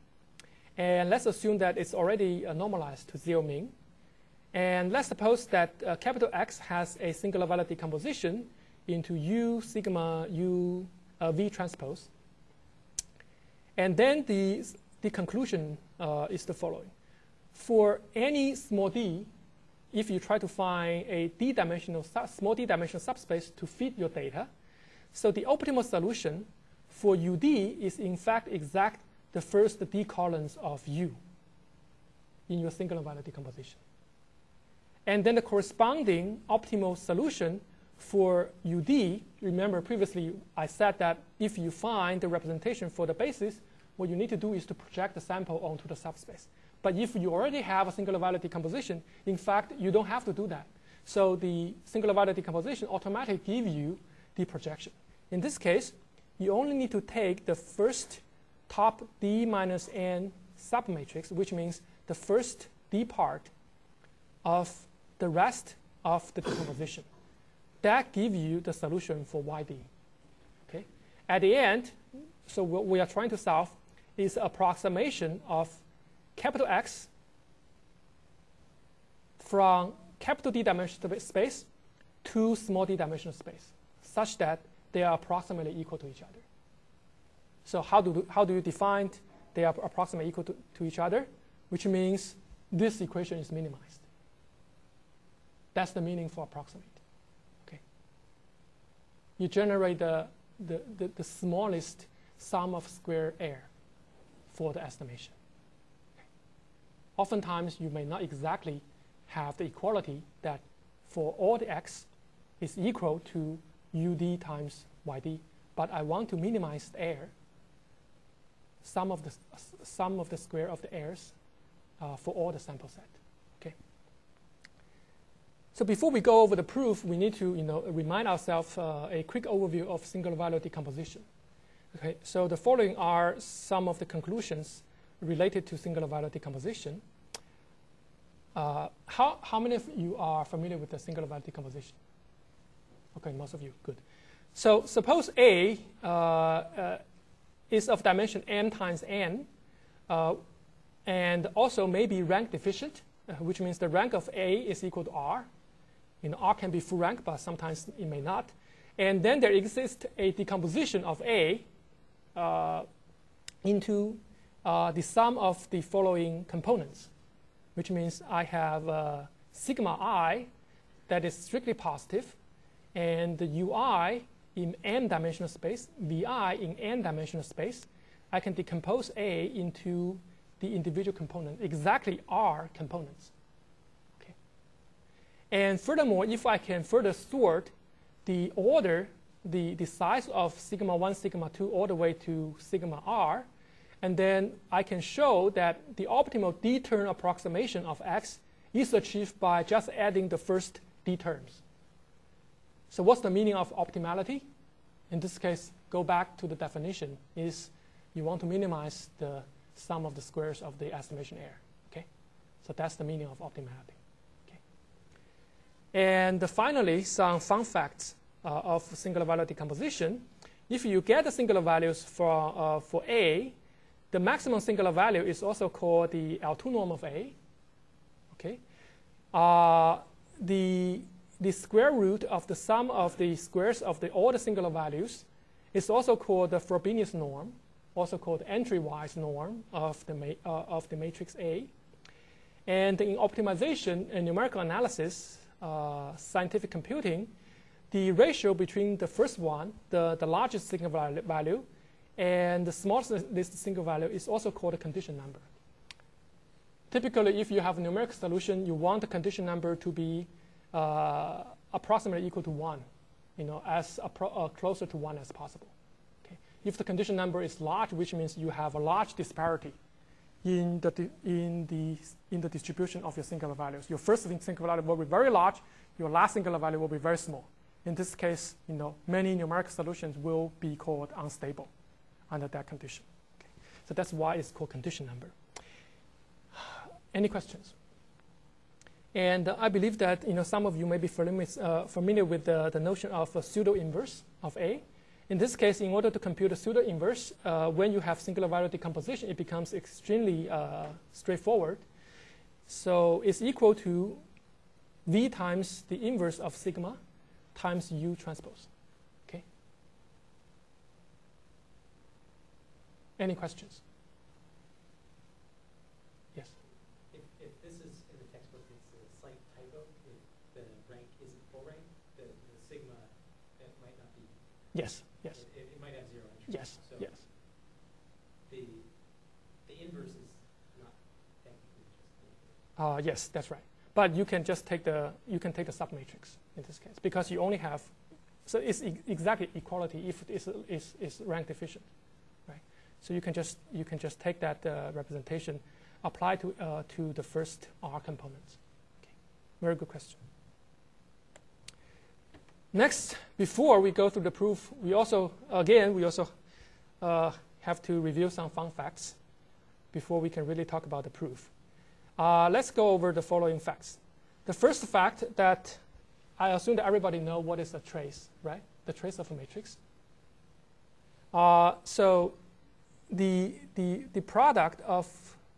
And let's assume that it's already normalized to 0 mean. And let's suppose that capital X has a singular value decomposition into U sigma U V transpose. And then the conclusion is the following. For any small d, if you try to find a small d-dimensional subspace to fit your data, so the optimal solution for UD is in fact exact the first d columns of U in your singular value decomposition. And then the corresponding optimal solution for UD, remember previously I said that if you find the representation for the basis, what you need to do is to project the sample onto the subspace. But if you already have a singular value decomposition, in fact, you don't have to do that. So the singular value decomposition automatically gives you the projection. In this case, you only need to take the first top D minus N submatrix, which means the first D part of the rest of the decomposition. That gives you the solution for YD. Okay? At the end, so what we are trying to solve is approximation of capital X from capital D-dimensional space to small d-dimensional space, such that they are approximately equal to each other. So how do you define they are approximately equal to each other? Which means this equation is minimized. That's the meaning for approximate. Okay. You generate the smallest sum of square error for the estimation. Okay. Oftentimes, you may not exactly have the equality that for all the x is equal to UD times YD, but I want to minimize the error, sum of the square of the errors for all the sample set. Okay. So before we go over the proof, we need to remind ourselves a quick overview of singular value decomposition. Okay. So the following are some of the conclusions related to singular value decomposition. How many of you are familiar with the singular value decomposition? Okay, most of you, good. So suppose A is of dimension n times n, and also may be rank deficient, which means the rank of A is equal to R. R can be full rank, but sometimes it may not. And then there exists a decomposition of A into the sum of the following components, which means I have sigma I that is strictly positive, and the UI in n-dimensional space, VI in n-dimensional space. I can decompose A into the individual component, exactly R components. Okay. And furthermore, if I can further sort the order, the size of sigma 1, sigma 2, all the way to sigma R, and then I can show that the optimal D term approximation of X is achieved by just adding the first D terms. So what's the meaning of optimality? In this case, go back to the definition, is you want to minimize the sum of the squares of the estimation error. Okay? So that's the meaning of optimality. Okay? And finally, some fun facts of singular value decomposition. If you get the singular values for A, the maximum singular value is also called the L2 norm of A. Okay? The square root of the sum of the squares of all the singular values is also called the Frobenius norm, also called entry-wise norm of the matrix A. And in optimization and numerical analysis, scientific computing, the ratio between the first one, the largest singular value, and the smallest single value is also called a condition number. Typically, if you have a numerical solution, you want the condition number to be approximately equal to 1, as closer to 1 as possible. Okay. If the condition number is large, which means you have a large disparity in the distribution of your singular values. Your first singular value will be very large. Your last singular value will be very small. In this case, many numerical solutions will be called unstable under that condition. Okay. So that's why it's called condition number. Any questions? And I believe that some of you may be familiar with the notion of a pseudo-inverse of A. In this case, in order to compute a pseudo-inverse, when you have singular value decomposition, it becomes extremely straightforward. So it's equal to V times the inverse of sigma times U transpose. Okay. Any questions? Yes. If this is in the textbook, it's a slight typo. If the rank isn't full rank, the sigma it might not be. Yes. Yes. It might have 0 entries. Yes. So yes. The inverse is not technically just the inverse. Yes, that's right. But you can just take the submatrix in this case because you only have, so it's exactly equality if it is rank deficient, right? So you can just take that representation, apply to the first R components. Okay. Very good question. Next, before we go through the proof, we also have to review some fun facts before we can really talk about the proof. Let's go over the following facts. The first fact that I assume that everybody knows what is a trace, right? The trace of a matrix. So the product of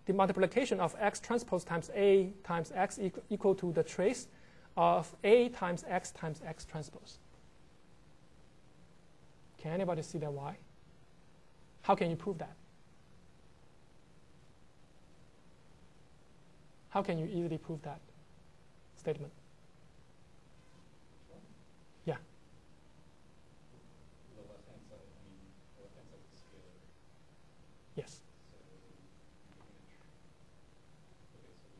the multiplication of X transpose times A times X equal to the trace of A times X transpose. Can anybody see that why? How can you prove that? How can you easily prove that statement? Yeah. The left-hand side, the left-hand side is scalar. Yes.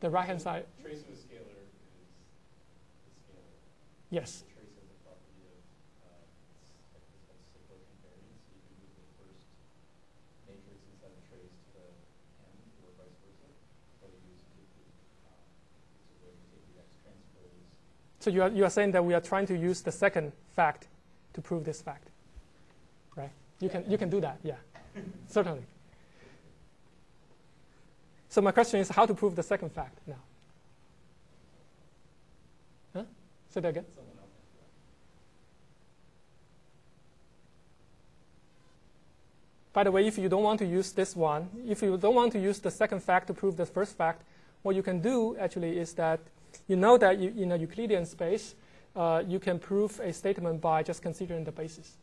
So The right-hand side. Trace of a scalar is the scalar. Yes. The trace has the property of it's called cyclic invariance. So you can move the first matrix inside the trace to the end or vice versa. Or you use So you are saying that we are trying to use the second fact to prove this fact, right? You can do that, yeah, certainly. So my question is how to prove the second fact now? Huh? Say that again. By the way, if you don't want to use this one, if you don't want to use the second fact to prove the first fact, what you can do actually is that you know that in a Euclidean space, you can prove a statement by just considering the basis.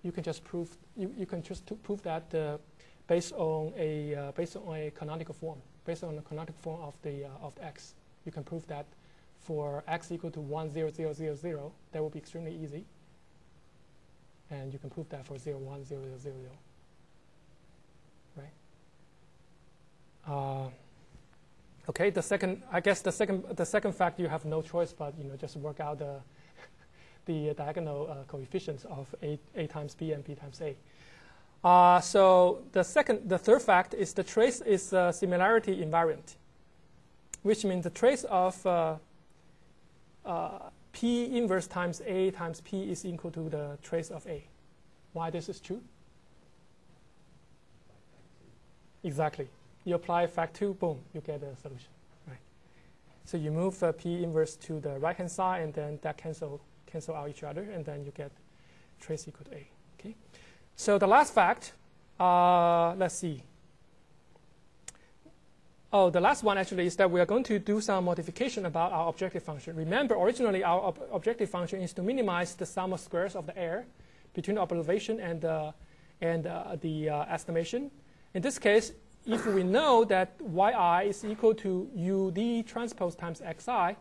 You can just prove prove that based on a canonical form, based on the canonical form of the X. You can prove that for X equal to 1, 0, 0, 0, 0. That will be extremely easy. And you can prove that for 0, 1, 0, 0, 0, 0. Right? Okay. The second fact you have no choice but just work out the diagonal coefficients of A times B and B times A. So the third fact is the trace is similarity invariant, which means the trace of P inverse times A times P is equal to the trace of A. Why this is true? Exactly. You apply fact 2, boom, you get a solution. Right? So you move P inverse to the right-hand side, and then that cancel out each other, and then you get trace equal to A. Okay. So the last fact, let's see. Oh, the last one actually is that we are going to do some modification about our objective function. Remember, originally our objective function is to minimize the sum of squares of the error between the observation and the estimation. In this case, if we know that yi is equal to ud transpose times xi,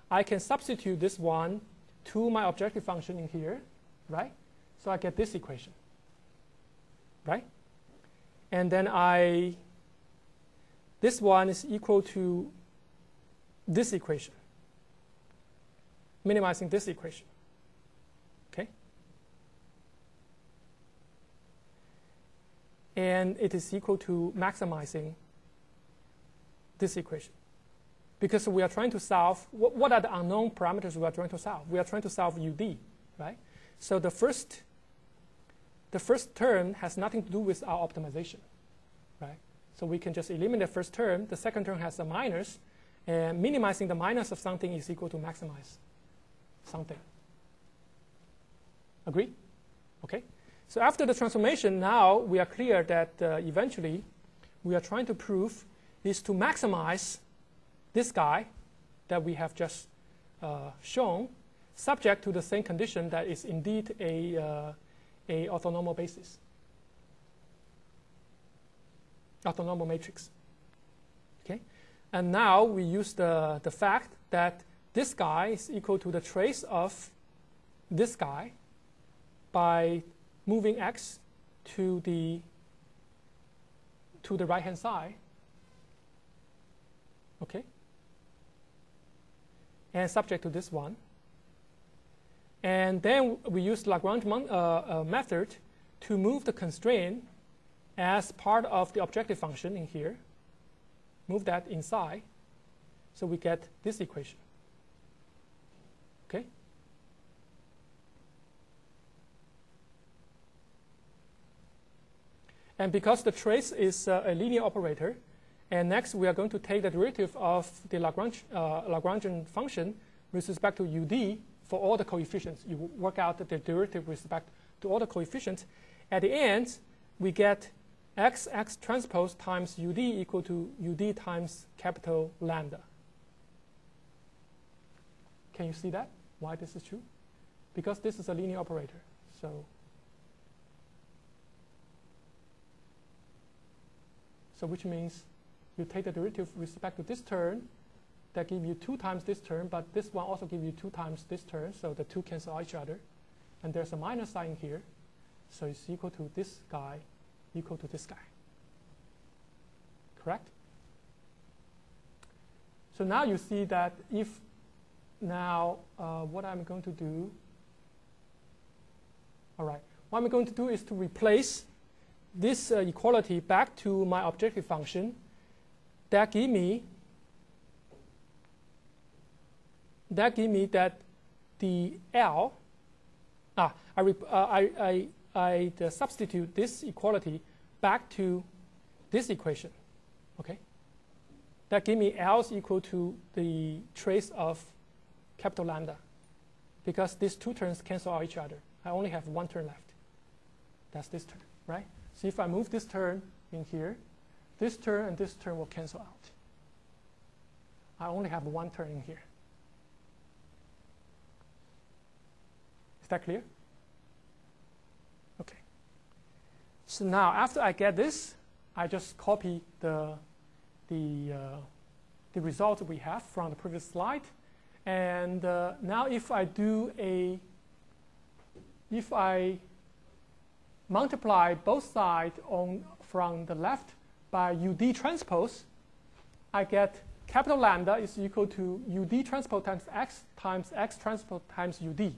I can substitute this one to my objective function in here, right? So I get this equation, right? And then this one is equal to this equation, minimizing this equation. Okay? And it is equal to maximizing this equation. Because we are trying to solve, what are the unknown parameters we are trying to solve? We are trying to solve ud, right? So the first term has nothing to do with our optimization, right? So we can just eliminate the first term. The second term has a minus, and minimizing the minus of something is equal to maximize something. Agree? Okay. So after the transformation, now we are clear that eventually we are trying to prove is to maximize this guy that we have just shown, subject to the same condition that is indeed a orthonormal basis, orthonormal matrix. Okay, and now we use the fact that this guy is equal to the trace of this guy by moving x to the right hand side. Okay, and subject to this one. And then we use Lagrange method to move the constraint as part of the objective function in here. Move that inside, so we get this equation. Okay. And because the trace is a linear operator, and next we are going to take the derivative of the Lagrangian function with respect to ud for all the coefficients. You work out the derivative with respect to all the coefficients. At the end, we get x transpose times ud equal to ud times capital lambda. Can you see that? Why this is true? Because this is a linear operator. So which means you take the derivative with respect to this term, that give you 2 times this term, but this one also gives you 2 times this term, so the two cancel out each other. And there's a minus sign here, so it's equal to this guy equal to this guy. Correct? So now you see that if now what I'm going to do, all right, what I'm going to do is to replace this equality back to my objective function. That give me that the L. I substitute this equality back to this equation. Okay. That give me L is equal to the trace of capital lambda, because these two terms cancel out each other. I only have one term left. That's this term, right? So if I move this term in here, this term and this term will cancel out. I only have one term in here. Is that clear? Okay. So now after I get this, I just copy the result we have from the previous slide. And now if I multiply both sides from the left by ud transpose, I get capital lambda is equal to ud transpose times x transpose times ud.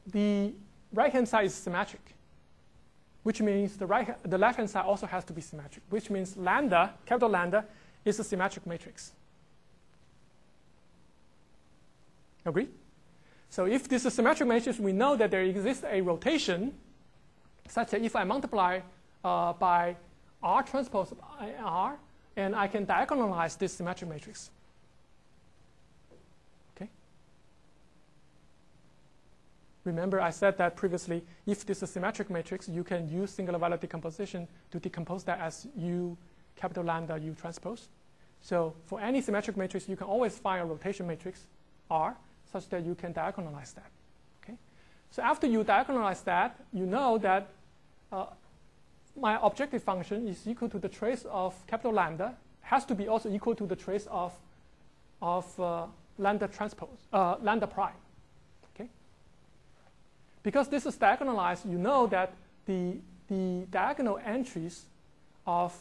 The right-hand side is symmetric, which means the left-hand side also has to be symmetric, which means lambda, capital lambda, is a symmetric matrix. Agree? So if this is a symmetric matrix, we know that there exists a rotation such that if I multiply by R transpose R, and I can diagonalize this symmetric matrix. Okay. Remember I said that previously, if this is a symmetric matrix, you can use singular value decomposition to decompose that as U capital lambda U transpose. So for any symmetric matrix, you can always find a rotation matrix R such that you can diagonalize that. Okay. So after you diagonalize that, you know that my objective function is equal to the trace of capital lambda, has to be also equal to the trace of lambda transpose, lambda prime. Okay? Because this is diagonalized, you know that the diagonal entries of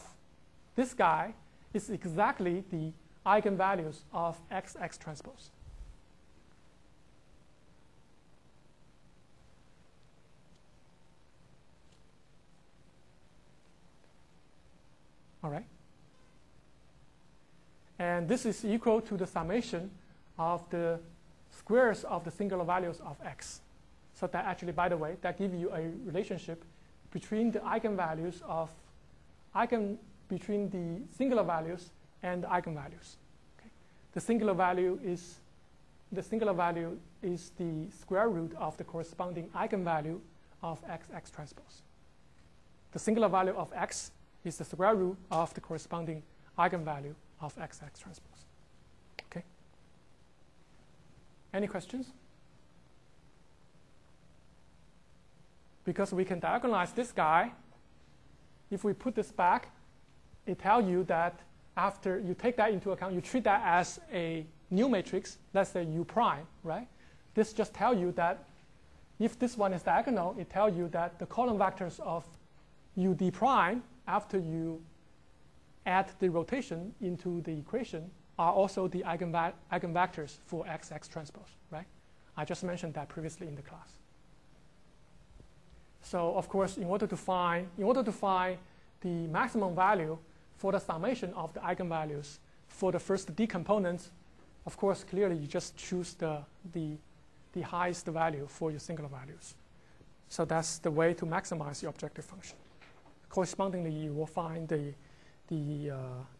this guy is exactly the eigenvalues of x transpose. All right. And this is equal to the summation of the squares of the singular values of x. So that actually, by the way, that gives you a relationship between the eigenvalues of between the singular values and the eigenvalues. Okay. The singular value is the singular value is the square root of the corresponding eigenvalue of x transpose. The singular value of x is the square root of the corresponding eigenvalue of x transpose. Okay? Any questions? Because we can diagonalize this guy, if we put this back, it tells you that after you take that into account, you treat that as a new matrix, let's say U prime, right? This just tells you that if this one is diagonal, it tells you that the column vectors of UD prime, after you add the rotation into the equation, are also the eigenvectors for x transpose, right? I just mentioned that previously in the class. So of course, in order to find the maximum value for the summation of the eigenvalues for the first d components, of course, clearly you just choose the highest value for your singular values. So that's the way to maximize your objective function. Correspondingly, you will find the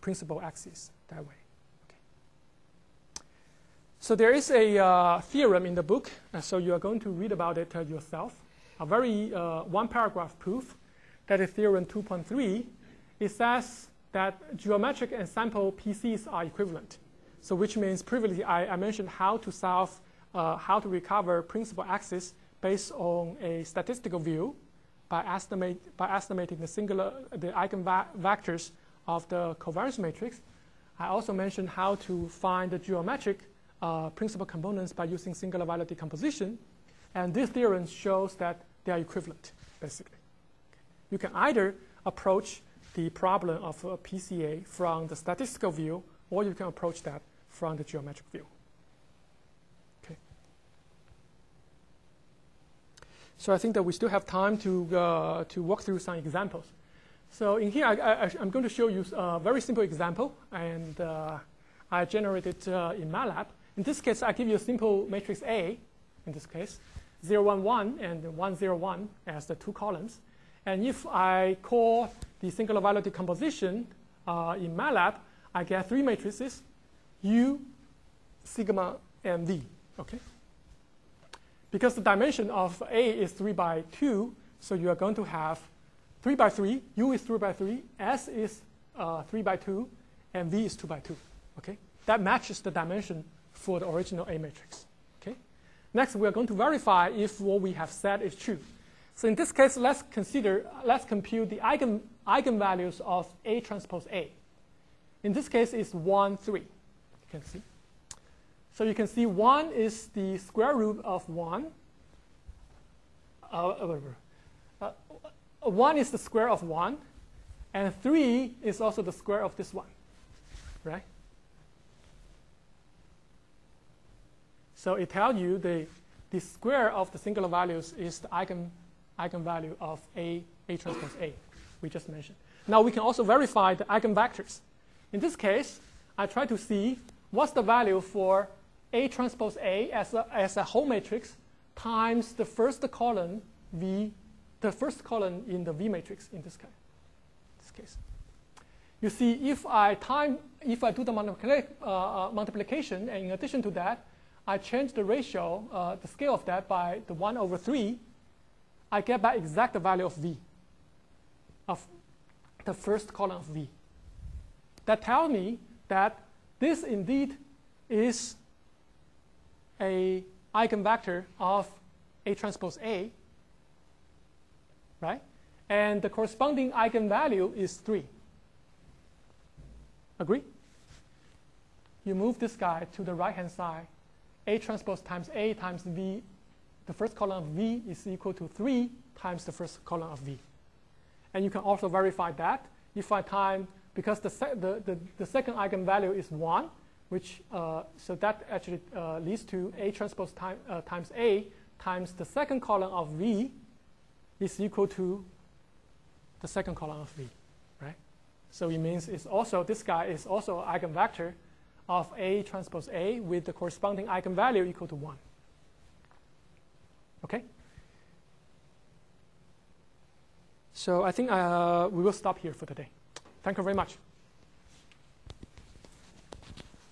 principal axis that way. Okay. So there is a theorem in the book, so you are going to read about it yourself. A very one-paragraph proof that is theorem 2.3. It says that geometric and sample PCs are equivalent. So which means previously I mentioned how to solve, how to recover principal axis based on a statistical view by estimating the eigenvectors of the covariance matrix. I also mentioned how to find the geometric principal components by using singular value decomposition. And this theorem shows that they are equivalent, basically. You can either approach the problem of a PCA from the statistical view, or you can approach that from the geometric view. Okay. So I think that we still have time to walk through some examples. So in here, I'm going to show you a very simple example, and I generated in MATLAB. In this case, I give you a simple matrix A, in this case, 0, 1, 1, and 1, 0, 1 as the two columns. And if I call the singular value decomposition in MATLAB, I get three matrices, U, sigma, and V. Okay? Because the dimension of A is 3 by 2, so you are going to have 3 by 3, U is 3 by 3, S is 3 by 2, and V is 2 by 2. Okay? That matches the dimension for the original A matrix. Okay? Next, we are going to verify if what we have said is true. So in this case, let's compute the eigenvalues of A transpose A. In this case, it's 1, 3. You can see. So you can see 1 is the square root of 1. 1 is the square of 1, and 3 is also the square of this one, right? So it tells you the square of the singular values is the eigenvalue of A transpose A, we just mentioned. Now we can also verify the eigenvectors. In this case, I try to see what's the value for A transpose A as a whole matrix times the first column V, the first column in the V matrix in this case. You see, if I do the multiplication, and in addition to that, I change the ratio, the scale of that by the 1 over 3, I get back exact value of V, of the first column of V. That tells me that this indeed is a eigenvector of A transpose A, right? And the corresponding eigenvalue is 3. Agree? You move this guy to the right-hand side. A transpose times A times V, the first column of V is equal to 3 times the first column of V. And you can also verify that if I time, because the second eigenvalue is 1, which so that actually leads to A transpose times A times the second column of V is equal to the second column of V, right? So it means it's also, this guy is also an eigenvector of A transpose A with the corresponding eigenvalue equal to 1. Okay? So I think we will stop here for today. Thank you very much.